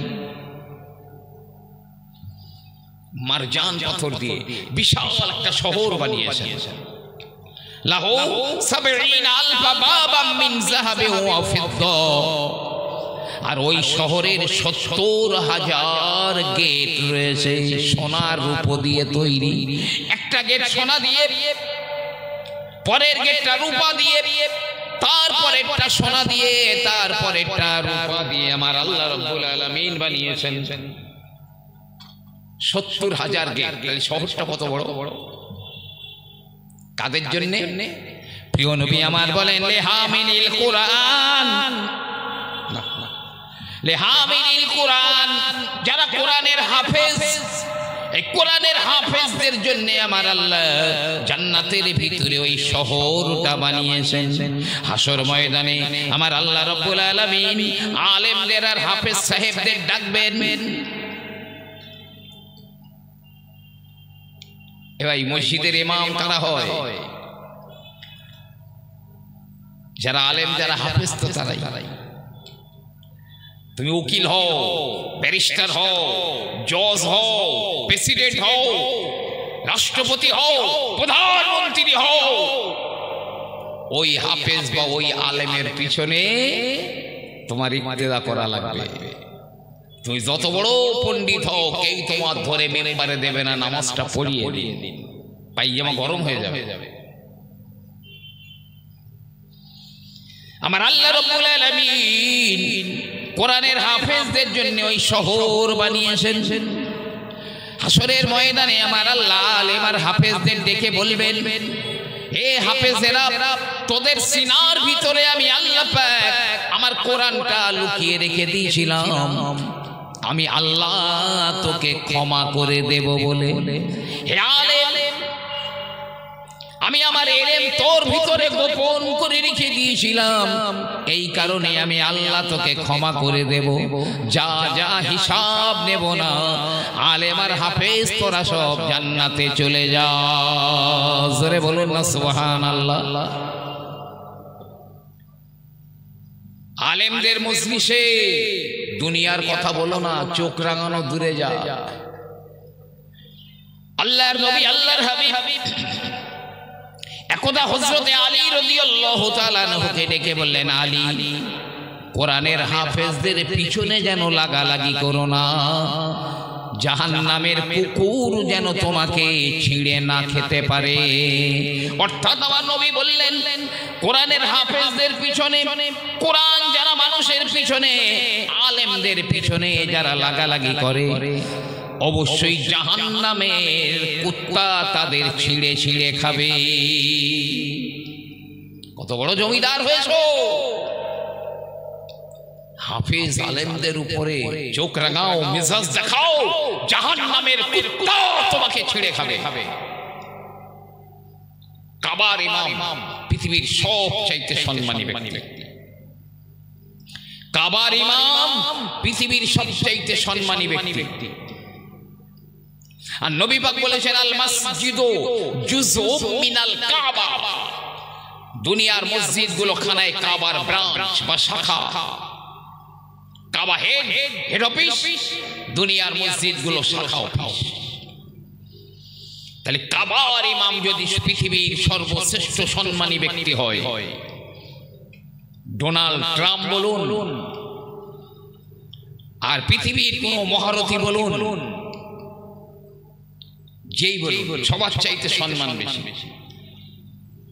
মারজান পাথর দিয়ে বিশাল একটা শহর বানিয়েছেন। লাহু ৭০,০০০ বাবাম মিন যাহাবিন ওয়া ফিদ্দা, আর ওই শহরের ৭০,০০০ গেট রয়েছে সোনার রূপো দিয়ে তৈরি। একটা গেট সোনা দিয়ে, পরের গেটটা রূপা দিয়ে, তারপরেরটা সোনা দিয়ে, তারপরেরটা রূপা দিয়ে আমার আল্লাহ রাব্বুল আলামিন বানিয়েছেন ৭০,০০০ গেট। শহরটা কত বড়! কাদের জন্য? প্রিয় নবী আমার বলেন, লিহামিনিল কুরআন, লিহামিনিল কুরআন, যারা কোরআনের হাফেজ, এই কোরআনের হাফেজদের জন্য আমার আল্লাহ জান্নাতের ভিতরে ওই শহরটা বানিয়েছেন। হাসর ময়দানে আমার আল্লাহ রাব্বুল আলামিন আলেমদের আর হাফেজ সাহেবদের ডাকবেন, এবার মসজিদের ইমাম কারা হয়? যারা আলেম, যারা হাফেজ তো তারাই। তুমি উকিল হও, ব্যারিস্টার হও, জজ হও, প্রেসিডেন্ট হও, রাষ্ট্রপতি হও, প্রধানমন্ত্রী হও, ওই হাফেজ বা ওই আলেমের পিছনে তোমার ইক্তেদা করা লাগবে। তুমি যত বড় পণ্ডিত হও, কেউ তোমার ধরে মেম্বারে দেবে না, নামাজটা পড়িয়ে দিন, পায়জামা গরম হয়ে যাবে। আমার আল্লাহ রাব্বুল আলামিন কোরআনের হাফেজদের জন্য ওই শহর বানিয়েছেন। হাসরের ময়দানে আমার আল্লাহ আলেম আর হাফেজদের ডেকে বলবেন, হে হাফেজেরা, তোদের সিনার ভিতরে আমি আল্লাহ পাক আমার কোরআনটা লুকিয়ে রেখে দিয়েছিলাম, আমি আল্লাহ তোকে ক্ষমা করে দেব বলে। হে আলেম, আমি আমার ইলম তোর ভিতরে গোপন করে রেখে দিয়েছিলাম, এই কারণে আমি আল্লাহ তোকে ক্ষমা করে দেব, যা যা হিসাব নেব না। আলেম আর হাফেজ তোরা সব জান্নাতে চলে যা। জোরে বলুন না সুবহানাল্লাহ। আলেমদের মজলিসে দুনিয়ার কথা বলো না, চোখ রাঙানো দূরে যা। আল্লাহর নবী, আল্লাহর হাবিব একদা হযরতে আলী রাদিয়াল্লাহু তাআলা আনহুকে ডেকে বললেন, আলী, কোরআনের হাফেজদের পিছনে যেন লাগালাগি করো না, জাহান্নামের কুকুর যেন তোমাকে ছিঁড়ে না খেতে পারে। অর্থাৎ আমার নবী বললেন, কোরআনের হাফেজদের পিছনে, কোরআন যারা মানুষের পিছনে, আলেমদের পিছনে যারা লাগালাগি করে, অবশ্যই জাহান্নামের কুত্তা তাদের ছিঁড়ে ছিঁড়ে খাবে। কত বড় জমিদার হয়েছো! হাফেজ আলেমদের উপরে চোখ রাঙাও, মেজাজ দেখাও, জাহান্নামের কুত্তা তোমাকে ছিঁড়ে খাবে। কাবার ইমাম পৃথিবীর সবচাইতে সম্মানী ব্যক্তি। কাবার ইমাম পৃথিবীর সবচাইতে সম্মানী ব্যক্তি। আর নবী পাক বলেছেন, আল মসজিদু জুজউম মিনাল কাবা, দুনিয়ার মসজিদগুলো খানায় কাবার ব্রাঞ্চ বা শাখা। কাবা হেড অফিস, দুনিয়ার মসজিদগুলো শাখা অফিস। তাহলে কাবার ইমাম যদি পৃথিবীর সর্বশ্রেষ্ঠ সম্মানী ব্যক্তি হয়, ডোনাল্ড ট্রাম্প বলুন আর পৃথিবীর কোন মহারথী বলুন, যেই বলুন, সবার চাইতে সম্মান বেশি।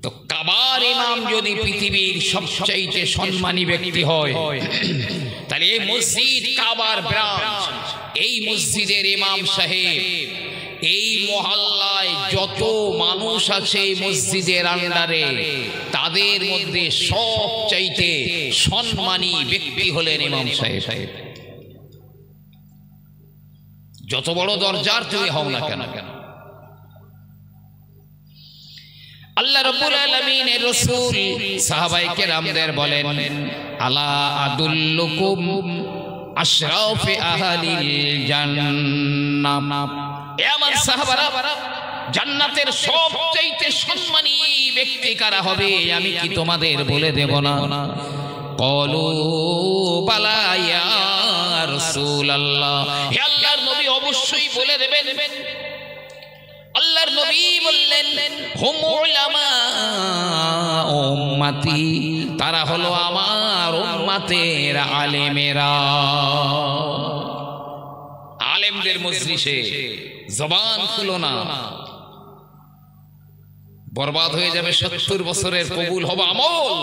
তো কাবার ইমাম যদি পৃথিবীর সবচাইতে সম্মানী ব্যক্তি হয়, তাহলে এই মসজিদ কাবার ব্রাঞ্চ, এই মসজিদের ইমাম সাহেব এই মহল্লায় যত মানুষ আছে মসজিদের আন্ডারে, তাদের মধ্যে সবচাইতে সম্মানী ব্যক্তি হলেন ইমাম সাহেব। যত বড় দরজার তুমি হও না কেন, আল্লাহ রাব্বুল আলামিনের রাসূল সাহাবায়ে কেরামদের বলেন, আলা আদুল্লুকুম আশরাফি আহলিল জান্নাহ, এ আমার সাহাবারা, জান্নাতের সবচেয়ে সম্মানী ব্যক্তি কারা হবে আমি কি তোমাদের বলে দেব না? ক্বালু বালা ইয়া রাসূলুল্লাহ, হে আল্লাহর নবী অবশ্যই বলে দেবেন। আল্লাহর নবী বললেন, হুম উলামা উম্মতি, তারা হলো আমার উম্মতের আলেমেরা। আলেমদের মজলিসে জবান খুলো না, বরবাদ হয়ে যাবে 70 বছরের কবুল হবে আমল।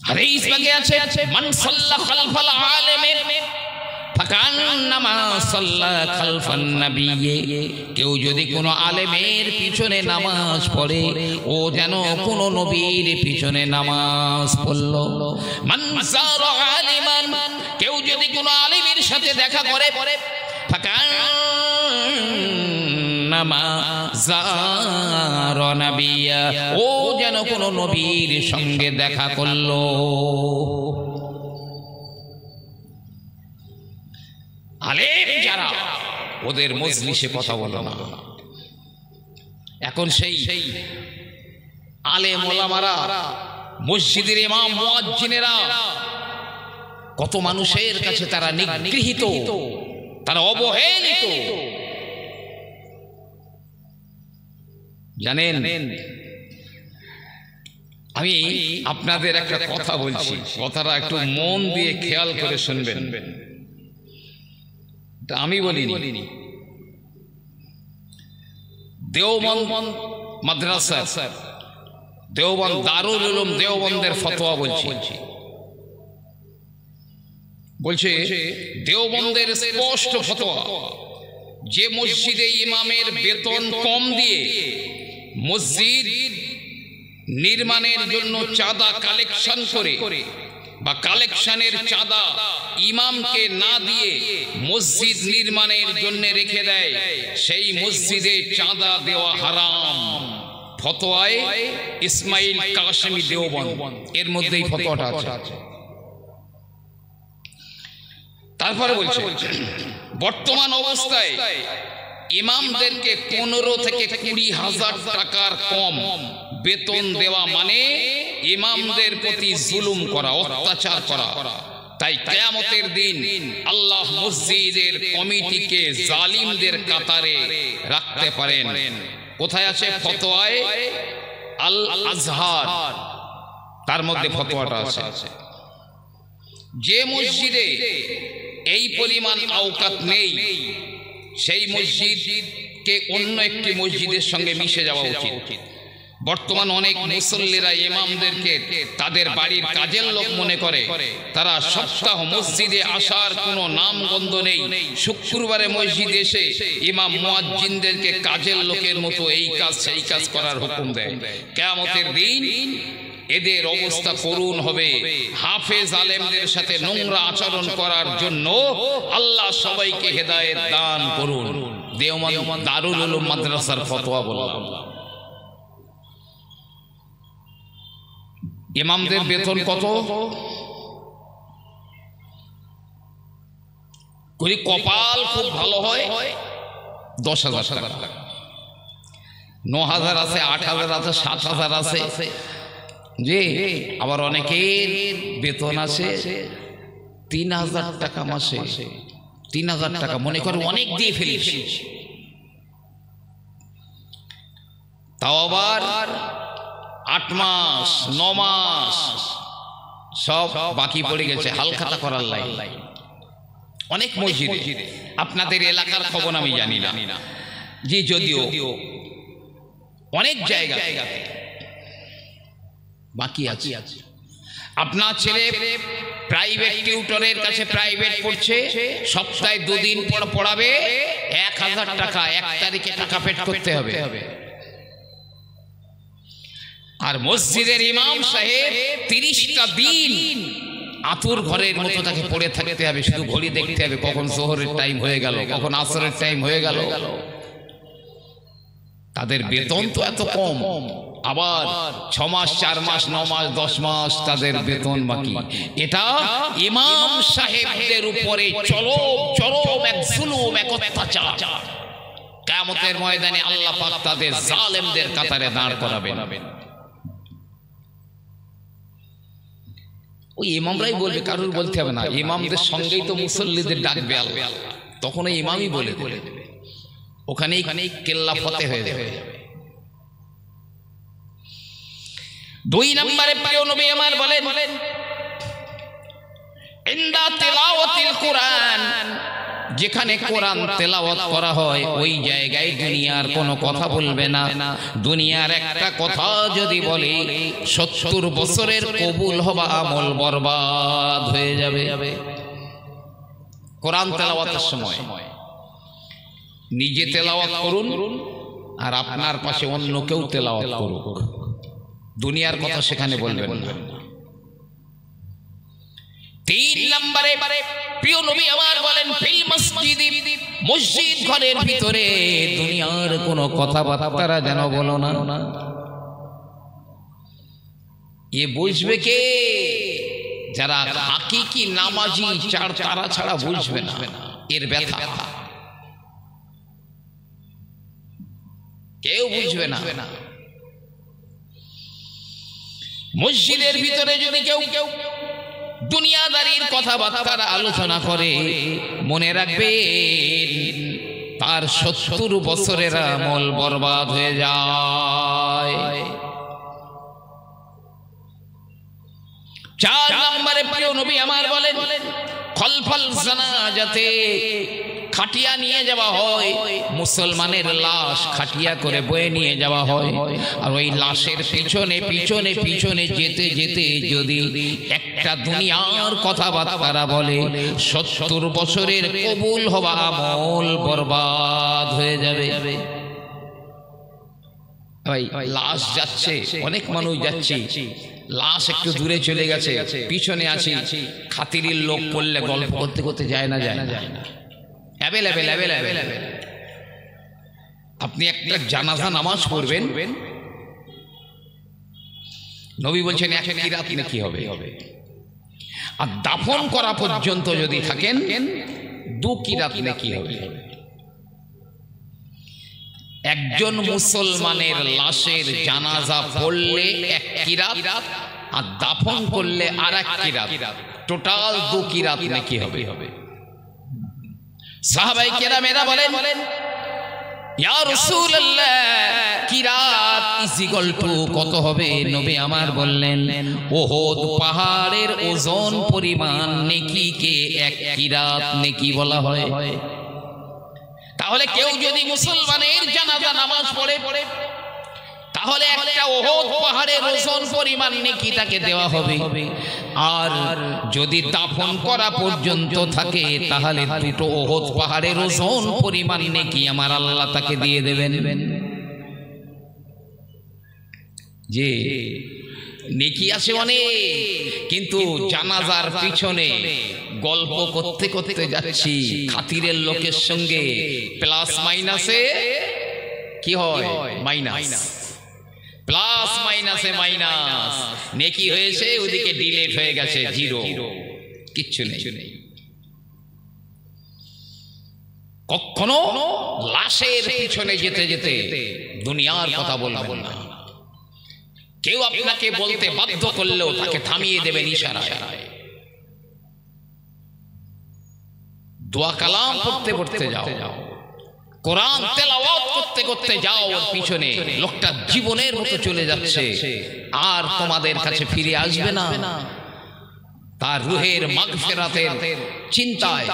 হাদিস ভাগে আছে, মান সাল্লা খালফাল আলিমিন ফাকান্নামা সাল্লা খালফান নবিয়্যি, কেউ যদি কোনো আলেমের পিছনে নামাজ পড়ে ও যেন কোনো নবীর পিছনে নামাজ পড়ল। মান যারা আলিমান, কেউ যদি কোনো আলেমের সাথে দেখা করে ফাকান্নামা যারা নবিয়্যা, ও যেন কোনো নবীর সঙ্গে দেখা করলো। আলেম যারা, ওদের মজলিসে কথা বলো না। এখন সেই আলেম ওলামারা, মসজিদের ইমাম মুয়াজ্জিনেরা, কত মানুষের কাছে তারা নিগৃহীত, তারা অবহেলিত। জানেন, আমি আপনাদের একটা কথা বলছি, কথাটা একটু মন দিয়ে খেয়াল করে শুনবেন। আমি বলিনি, দেওবন্দ মাদ্রাসা, দেওবন্দ দারুল উলুম দেওবন্দের ফতোয়া বলছে দেওবন্দের স্পষ্ট ফতোয়া, যে মসজিদে ইমামের বেতন কম দিয়ে মসজিদ নির্মাণের জন্য চাঁদা কালেকশন করে বা কালেকশনের চাঁদা ইমামকে না দিয়ে মসজিদ নির্মাণের জন্য রেখে দেয়, সেই মসজিদে চাঁদা দেওয়া হারাম। ফতোয়ায় ইসমাইল কাশেমি দেওবন্দ, এর মধ্যেই ফতোয়াটা আছে। তারপরে বলছে, বর্তমান অবস্থায় ইমামদেরকে 15 থেকে 20,000 টাকার কম বেতন দেওয়া মানে ইমামদের প্রতি জুলুম করা, অত্যাচার করা। তাই কিয়ামতের দিন আল্লাহ মসজিদের কমিটিকে জালিমদের কাতারে রাখতে পারেন। কোথায় আছে? ফতোয়ায়ে আল আজহার, তার মধ্যে ফতোয়াটা আছে। যে মসজিদে এই পরিমাণ আওকাত নেই, সেই মসজিদকে অন্য একটি মসজিদের সঙ্গে মিশে যাওয়া উচিত। বর্তমান অনেক মুসল্লিরা ইমামদেরকে তাদের বাড়ির কাজের লোক মনে করে, তারা সপ্তাহ মসজিদে আসার কোনো নামগন্ধ নেই। শুক্রবারে মসজিদে এসে ইমাম মুয়াজ্জিনদেরকে কাজের লোকের মতো এই কাজ সেই কাজ করার হুকুম দেয়। কিয়ামতের দিন এদের অবস্থা করুণ হবে। হাফেজ আলেমদের সাথে নোংরা আচরণ করার জন্য আল্লাহ সবাইকে হেদায়েত দান করুন। দেওবন্দ দারুল উলুম মাদ্রাসার ফতোয়া বললাম। ইমামদের বেতন কত? যদি কপাল খুব ভালো হয় 10,000 টাকা, 9,000 আছে, 8,000 আছে, 7,000 আছে। যে আবার অনেকের বেতন আছে 3,000 টাকা মাসে। 3,000 টাকা মনে করে অনেক দিয়ে ফেলেছি, তাও আবার 8 মাস 9 মাস সব বাকি পড়ে গেছে হালখাতা করার লাইন। অনেক মসজিদে, আপনাদের এলাকার খবর আমি জানি না, জি, যদিও অনেক জায়গা বাকি আছে। আপনার ছেলে প্রাইভেট টিউটরের কাছে প্রাইভেট পড়ছে, সপ্তাহে 2 দিন পড়াবে, 1000 টাকা 1 তারিখে টাকা পেড করতে হবে। আর মসজিদের ইমাম সাহেব 30টা দিন আতুর ঘরের মতো তাকে পড়ে থাকতে হবে, শুধু ঘড়ি দেখতে হবে কখন জোহরের টাইম হয়ে গেল, কখন আসরের টাইম হয়ে গেল। তাদের বেতন তো এত কম, আবার 6 মাস 4 মাস 9 মাস 10 মাস তাদের বেতন বাকি। এটা ইমাম সাহেবদের উপরে চরম এক জুলুম, এক অত্যাচার। কিয়ামতের ময়দানে আল্লাহ পাক তাদের জালেমদের কাতারে দাঁড় করাবেন। ওই ইমামরাই বলবে, কারুর বলতে হবে না। ইমামদের সঙ্গেই তো মুসল্লিদের ডাকবে আল্লাহ, তখন ওই ইমামই বলে দেবে, ওখানেই কেল্লা ফতে হয়ে যাবে। 2 নম্বরে প্রিয় নবী আমার বলেন, ইনদা তিলাওয়াতিল কুরআন, যেখানে কোরআন তেলাওয়াত করা হয় ওই জায়গায় দুনিয়ার কোনো কথা বলবে না। দুনিয়ার একটা কথা যদি বলে 70 বছরের কবুল হওয়া আমল বরবাদ হয়ে যাবে। কোরআন তেলাওয়াতের সময় নিজে তেলাওয়াত করুন, আর আপনার পাশে অন্য কেউ তেলাওয়াত করুক, দুনিয়ার কথা সেখানে বলবেন না। 3 নম্বরে প্রিয় নবী আমার বলেন, ফিল মসজিদি, মসজিদ ঘরের ভিতরে দুনিয়ার কোনো কথাবার্তা যেন বলো না। এ বুঝবে কে? যারা হাকিকি নামাজি তারা ছাড়া বুঝবে না এর ব্যথা, কেউ বুঝবে না। মসজিদের ভিতরে যদি কেউ দুনিয়াদারির কথাবার্তা আলোচনা করে, মনে রাখবে তার 70 বছরের আমল বরবাদ হয়ে যায়। 4 নম্বরে প্রিয় নবী আমার বলেন, খলফল জানাজাতে খাটিয়া নিয়ে যাওয়া হয়, মুসলমানের লাশ খাটিয়া করে বয়ে নিয়ে যাওয়া হয়, আর ওই লাশের পিছনে পিছনে পিছনে যেতে যেতে যদি একটা দুনিয়ার কথাবার্তা বলে 70 বছরের কবুল হওয়া আমল বরবাদ হয়ে যাবে। ভাই, লাশ যাচ্ছে, অনেক মানুষ যাচ্ছে, লাশ একটু দূরে চলে গেছে, পিছনে আছি, খাতিরের লোক পড়লে গল্প করতে করতে যায় না। অ্যাভেলেবেল। আপনি একটা জানাজা নামাজ পড়বেন, নবী বলছেন 1 কিরাত নেকি হবে, আর দাফন করা পর্যন্ত যদি থাকেন 2 কিরাত নেকি হবে। একজন মুসলমানের লাশের জানাজা পড়লে 1 কিরাত, আর দাফন করলে আরেক কিরাত, টোটাল 2 কিরাত নেকি হবে। সাহাবায়ে কেরামেরা বলেন, ইয়া রাসূলুল্লাহ, কিরাত ইজ ইকুয়াল টু কত হবে? নবী আমার বললেন, উহুদ পাহাড়ের ওজন পরিমাণ নেকিকে 1 কিরাত নেকি বলা হয়। তাহলে কেউ যদি মুসলমানের জানাজা নামাজ পড়ে, তাহলে একটা উহুদ পাহাড়ের ওজন পরিমাণ নেকি তাকে দেওয়া হবে। আর যদি দাফন করা পর্যন্ত থাকে, তাহলে 2 উহুদ পাহাড়ের ওজন পরিমাণ নেকি আমার আল্লাহ তাকে দিয়ে দেবেন। যে নেকি আছে অনেক, কিন্তু জানাজার পিছনে গল্প করতে করতে যাচ্ছি খাতিরের লোকের সঙ্গে, প্লাস মাইনাসে কি হয়? মাইনাস, প্লাস মাইনাসে মাইনাস, নেকি হয়েছে ওদিকে ডিলেট হয়ে গেছে, 0, কিচ্ছু নেই। কখনো লাশের পিছনে যেতে যেতে দুনিয়ার কথা বলবেন না। কেউ আপনাকে বলতে বাধ্য করলেও তাকে থামিয়ে দেবেন ইশারায়। দোয়া কালাম পড়তে পড়তে যাও, কোরআন তেলাওয়াত করতে করতে যাও, পিছনে লোকটা জীবনের মতো চলে যাচ্ছে, আর তোমাদের কাছে ফিরে আসবে না। তার রুহের মাগফিরাতের চিন্তায়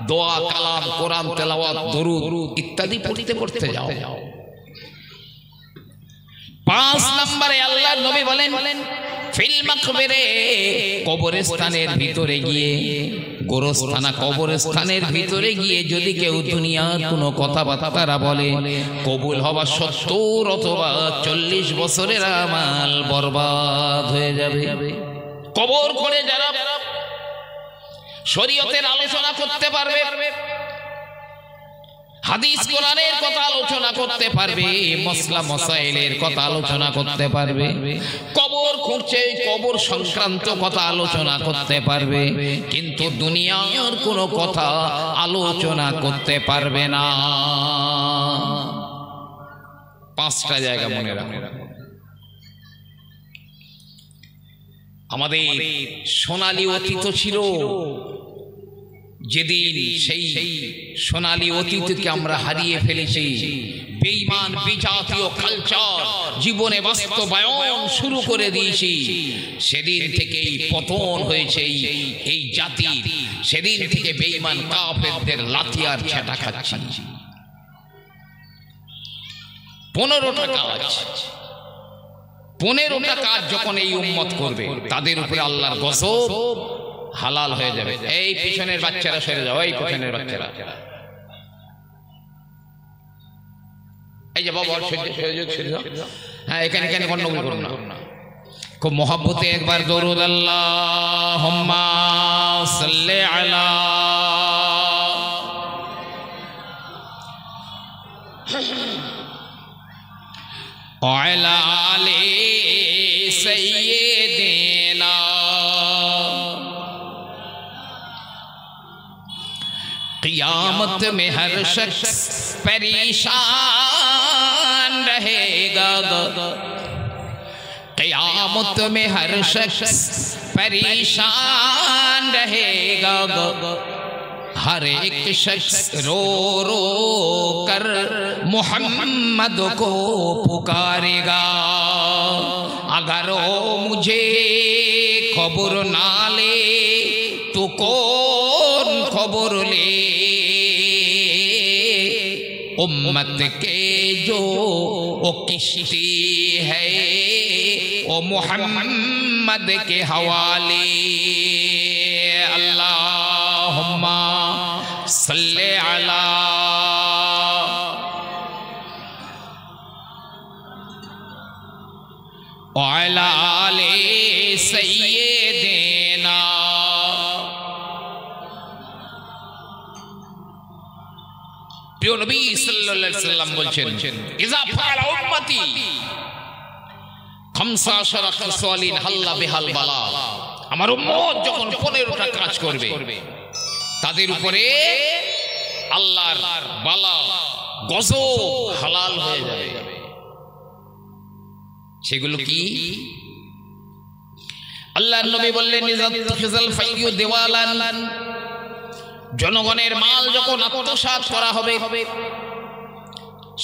দোয়া কালাম কোরআন তেলাওয়াত দরুদ ইত্যাদি পড়তে যাও। 5 নম্বরে আল্লাহর নবী বলেন ফিল মাকবরে, কবরস্থানের ভিতরে গিয়ে, গোরস্থানা কবরস্থানের ভিতরে গিয়ে যদি কেউ দুনিয়ার কোনো কথাবার্তা বলে, কবুল হওয়া 70 অথবা 40 বছরের আমাল বরবাদ হয়ে যাবে। কবর করে যারা শরীয়তের আলোচনা করতে পারবে, হাদিস কোরআনের কথা আলোচনা করতে পারবে, মসলা মসাইলের কথা আলোচনা করতে পারবে, কবর খুঁড়ছে কবর সংক্রান্ত কথা আলোচনা করতে পারবে, কিন্তু দুনিয়ার কোনো কথা আলোচনা করতে পারবে না। 5টা জায়গা মনে রাখো। আমাদের সোনালী অতীত ছিল, যেদিন সেই সোনালী অতীতকে আমরা হারিয়ে ফেলেছি, বেঈমান বিজাতীয় কালচার জীবনে বাস্তবায়ন শুরু করে দিয়েছি, সেদিন থেকেই পতন হয়েছে এই জাতি। সেদিন থেকে বেঈমান কাফেরদের লাথিয়ার ছেটা খাচ্ছি। 15টা কাজ, 15টা কাজ যখন এই উম্মত করবে, তাদের উপরে আল্লাহর গজব হালাল হয়ে যাবে। এই পিছনের বাচ্চারা সরে যাও, এই পিছনের বাচ্চারা, এই যে বাবা হ্যাঁ, এখানে এখানে গন্ডগোল করুন না। খুব মোহাব্বতে একবার দরুদ আল্লাহুম্মা সাল্লি আলা ওয়ালা আলি সাইয়্যিদিনা। क़यामत में हर शख्स परेशान रहेगा, क़यामत में हर शख्स परेशान रहेगा, हर एक शख्स रो रो कर मोहम्मद को पुकारेगा। अगर वो मुझे खबर ना ले तो कौन खबर ले, उम्मत के जो वो किश्ती है वो मोहम्मद के हवाले। अल्लाहुम्मा सल्ले अला वअला आले सय्यिदिना। প্রিয় নবী সাল্লাল্লাহু আলাইহি ওয়াসাল্লাম বলছেন, ইযা ফাআলা উম্মতি খামসা শারা খাসওয়ালিন হাল্লা বিহাল বালা, আমার উম্মত যখন 15টা কাজ করবে, তাদের উপরে আল্লাহর বালা গজব হালাল হয়ে যাবে। সেগুলো কি? আল্লাহর নবী বললেন, ইযা তুখিজাল ফাইয়ু দিওয়ালান, জনগণের মাল যখন আত্মসাৎ করা হবে,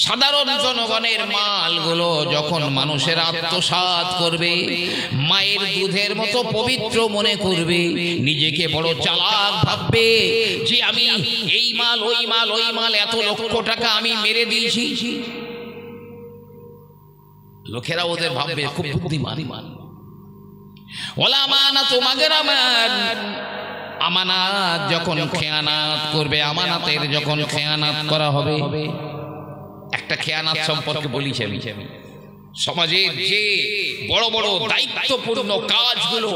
সাধারণ জনগণের মালগুলো যখন মানুষের আত্মসাৎ করবে, মায়ের দুধের মতো পবিত্র মনে করবে, নিজেকে বড় চালাক ভাববে যে আমি এই মাল ওই মাল ওই মাল এত লক্ষ টাকা আমি মেরে দিয়েছি। লোকেরা ওদের ভাববে খুব বুদ্ধিমান। ওয়ালা আমানাতু মাগরামান, আমানাত যখন খেয়ানাত করবে, আমানাতের যখন খেয়ানাত করা হবে। একটা খেয়ানাত সম্পর্কে বলিছি আমি, সমাজের যে বড় বড় দায়িত্বপূর্ণ কাজগুলো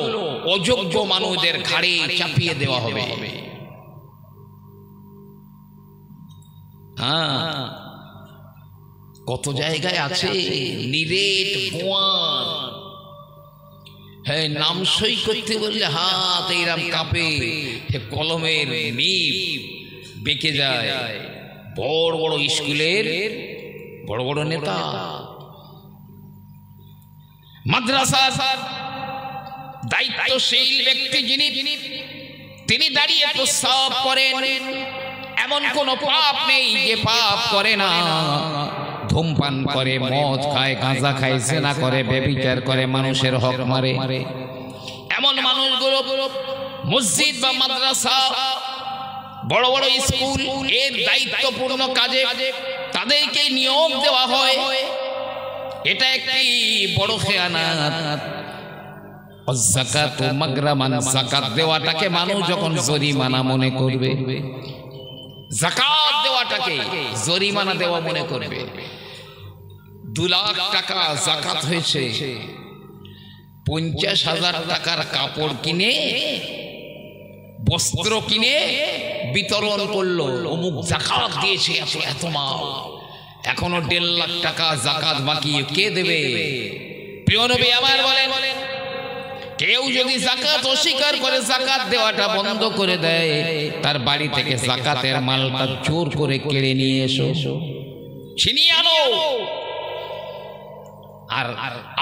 অযোগ্য মানুষদের ঘাড়ে চাপিয়ে দেওয়া হবে। হ্যাঁ, কত জায়গায় আছে নিরেট গোয়ান, হ্যাঁ, নাম সই করতে বললে হাত এইরাম কাঁপে, কলমের নিব বেঁকে যায়। বড় বড় স্কুলের বড় বড় নেতা, মাদ্রাসার দায়িত্বশীল ব্যক্তি যিনি, তিনি দাঁড়িয়ে প্রস্তাব করেন, এমন কোন পাপ নেই যে পাপ করে না। ধূমপান করে, মদ খায়, গাঁজা খায়, জিনা করে, ব্যভিচার করে, মানুষের হক মারে, এমন মানুষগুলো মসজিদ বা মাদ্রাসা বড় বড় স্কুল এর দায়িত্বপূর্ণ কাজে তাদেরকে নিয়োগ দেওয়া হয়, এটা একটি বড় খেয়ানাত। যাকাত মাগরামান, যাকাত দেওয়াটাকে মানুষ যখন জরিমানা মনে করবে, যাকাত দেওয়াটাকে জরিমানা দেওয়া মনে করবে। 2 লাখ টাকা যাকাত হয়েছে, 50,000 টাকার কাপড় কিনে বস্ত্র কিনে বিতরণ করলো, অমুক যাকাত দিয়েছে এত মাল, এখনো 1.5 লাখ টাকা যাকাত বাকি, কে দেবে? প্রিয় নবী আমার বলেন, কেউ যদি যাকাত অস্বীকার করে, যাকাত দেওয়াটা বন্ধ করে দেয়, তার বাড়ি থেকে যাকাতের মালটা চোর করে কেড়ে নিয়ে এসো, ছিনিয়ে আনো। আর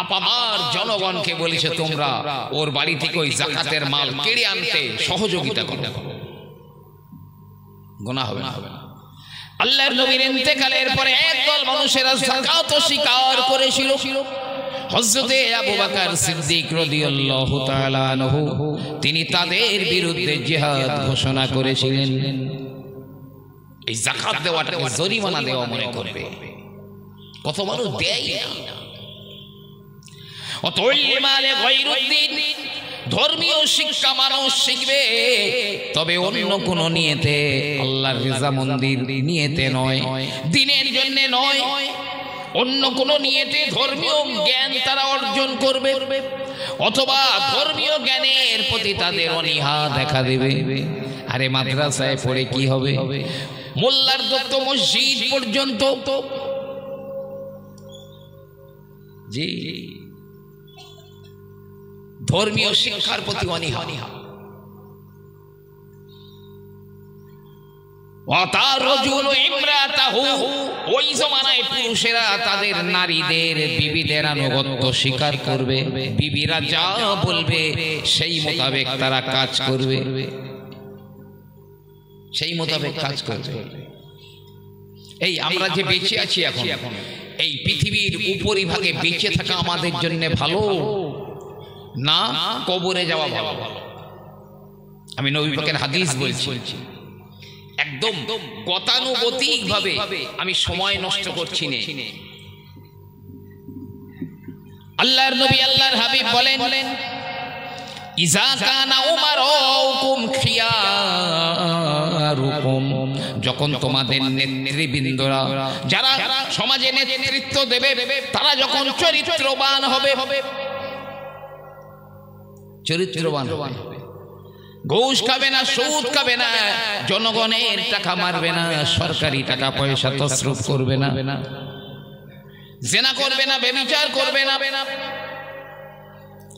আপামার জনগণকে বলেছে তোমরা ওর বাড়ি থেকে ওই যাকাতের মাল কেড়ে আনতে সহযোগিতা করো, গুনাহ হবে না। আল্লাহর নবীর ইন্তেকালের পরে একদল মানুষেরা যাকাত অস্বীকার করেছিল। হযরতে আবু বকর সিদ্দিক রাদিয়াল্লাহু তাআলা আনহু তিনি তাদের বিরুদ্ধে জিহাদ ঘোষণা করেছিলেন। এই যাকাত দেওয়াটাকে জরিমানা দেওয়া মনে করবে, কত মানুষ দেয় না। ধর্মীয় শিক্ষা মানুষ শিখবে, তবে অন্য কোন নিয়তে, আল্লাহর রিজামন্দির নিয়তে নয়, দিনের জন্য নয়, অন্য কোন নিয়তে ধর্মীয় জ্ঞান তারা অর্জন করবে, অথবা ধর্মীয় জ্ঞানের প্রতি তাদের অনীহা দেখা দেবে। আরে মাদ্রাসায় পড়ে কি হবে? মোল্লার দত্ত মসজিদ পর্যন্ত জি ধর্মীয় শিক্ষার প্রতি অনীহা। ওই জমানায় পুরুষেরা তাদের নারীদের বিবিদের আনুগত্য স্বীকার করবে, বিবিরা যা বলবে সেই মোতাবেক তারা কাজ করবে, সেই মোতাবেক কাজ করবে। এই আমরা যে বেঁচে আছি এখন, এই পৃথিবীর উপরিভাগে বেঁচে থাকা আমাদের জন্য ভালো না কবরে যাওয়া ভালো? আমি নবী পাকের হাদিস বলছি, একদম গতানুগতিক ভাবে, আমি সময় নষ্ট করছি না। আল্লাহর নবী আল্লাহর হাবিব বলেন, ইজা কানা উমারুকুম খিয়ারুকুম, যখন তোমাদের নেতৃবৃন্দরা, যারা সমাজে নেতৃত্ব দেবে, তারা যখন চরিত্রবান হবে, চরিত্রবান হবে, ঘুষ খাবে না, সুদ খাবে না, জনগণের টাকা মারবে না, সরকারি টাকা পয়সা তসরুফ করবে না, জেনা করবে না, ব্যভিচার করবে না।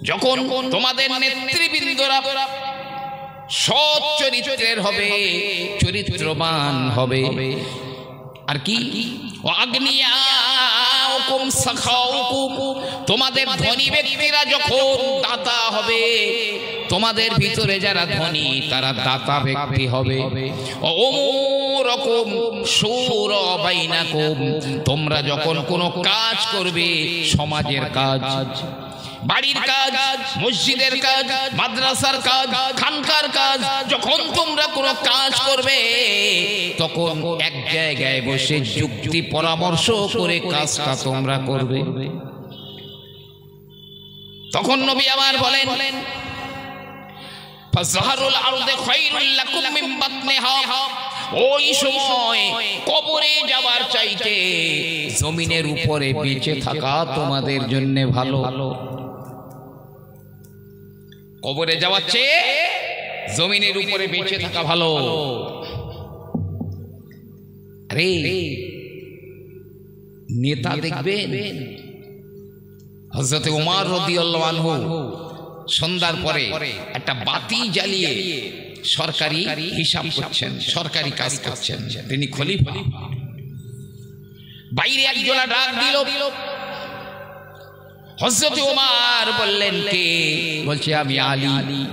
যখন তোমাদের নেতৃবৃন্দরা সৎ চরিত্রের হবে, চরিত্রবান হবে, আর কি তোমাদের ধনী ব্যক্তিরা যখন দাতা হবে, তোমাদের ভিতরে যারা ধনী তারা দাতা ব্যক্তি হবে। তোমরা যখন কোনো কাজ করবে, সমাজের কাজ, বাড়ির কাজ, মসজিদের কাজ, মাদ্রাসার কাজ, খানকার কাজ, যখন তোমরা কোনো কাজ করবে, তখন এক জায়গায় বসে যুক্তি পরামর্শ করে কাজটা তোমরা করবে। তখন নবী আমার বলেন, ফাজহারুল আরদে খায়রুল লাকুম মিন বাতনিহা, ওই সময় কবরে যাবার চাইতে জমিনের উপরে বেঁচে থাকা তোমাদের জন্য ভালো। কবরে যাওয়ার চেয়ে জমিনের উপরে বেঁচে থাকা ভালো। আরে নেতা দেখবেন, হযরত ওমর রাদিয়াল্লাহু আনহু সন্ধ্যার পরে একটা বাতি জ্বালিয়ে সরকারি হিসাব করছেন, সরকারি কাজ করছেন, তিনি খলিফা। বাইরে একজনা ডাক দিল, হযরত ওমর বললেন, কে? বলছে, আমি আলী।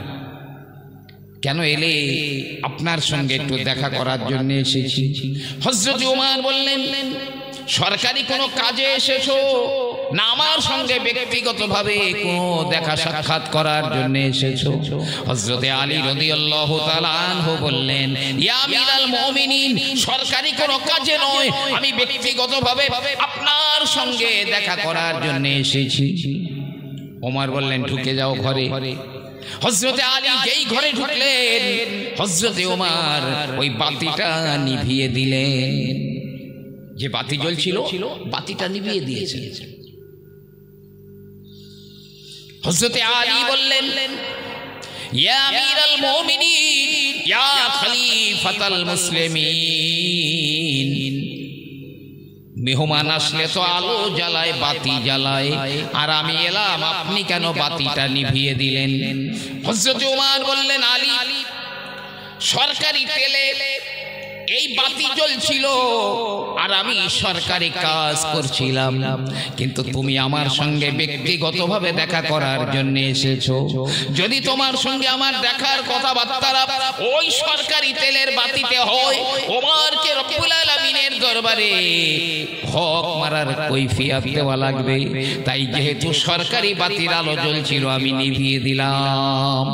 কেন এলে? আপনার সঙ্গে একটু দেখা করার জন্য এসেছি। হযরত ওমর বললেন, সরকারি কোনো কাজে এসেছো না আমার সঙ্গে ব্যক্তিগতভাবে কোনো দেখা সাক্ষাৎ করার জন্য এসেছো? হযরতে আলী রাদিয়াল্লাহু তাআলা আনহু বললেন, ইয়া আমিরাল মুমিনিন, সরকারি কোনো কাজে নয়, আমি ব্যক্তিগতভাবে আপনার সঙ্গে দেখা করার জন্য এসেছি। ওমর বললেন, ঢুকে যাও ঘরে। হযরতে আলী যেই ঘরে ঢুকলেন, হযরতে ওমর ওই বাতিটা নিভিয়ে দিলেন। যে বাতি জ্বলছিল বাতিটা নিভিয়ে দিয়েছেন। হযরতে আলী বললেন, ইয়া আমিরাল মুমিনিন, ইয়া খলিফাতাল মুসলিমিন, মেহমান আসলে তো আলো জ্বালায়, বাতি জ্বালায়, আর আমি এলাম, আপনি কেন বাতিটা নিভিয়ে দিলেন? হযরত ওমর বললেন, আলী, সরকারি তেলে এই বাতি জ্বলছিল আর আমি সরকারি কাজ করছিলাম, কিন্তু তুমি আমার সঙ্গে ব্যক্তিগতভাবে দেখা করার জন্য এসেছো। যদি তোমার সঙ্গে আমার দেখার কথাবার্তা ওই সরকারি তেলের বাতিতে হয়, ওমরকে রব্বুল আলামিনের দরবারে হক মারার কৈফিয়ত দেওয়া লাগবে। তাই যেহেতু সরকারি বাতির আলো জ্বলছিল, আমি নিভিয়ে দিলাম।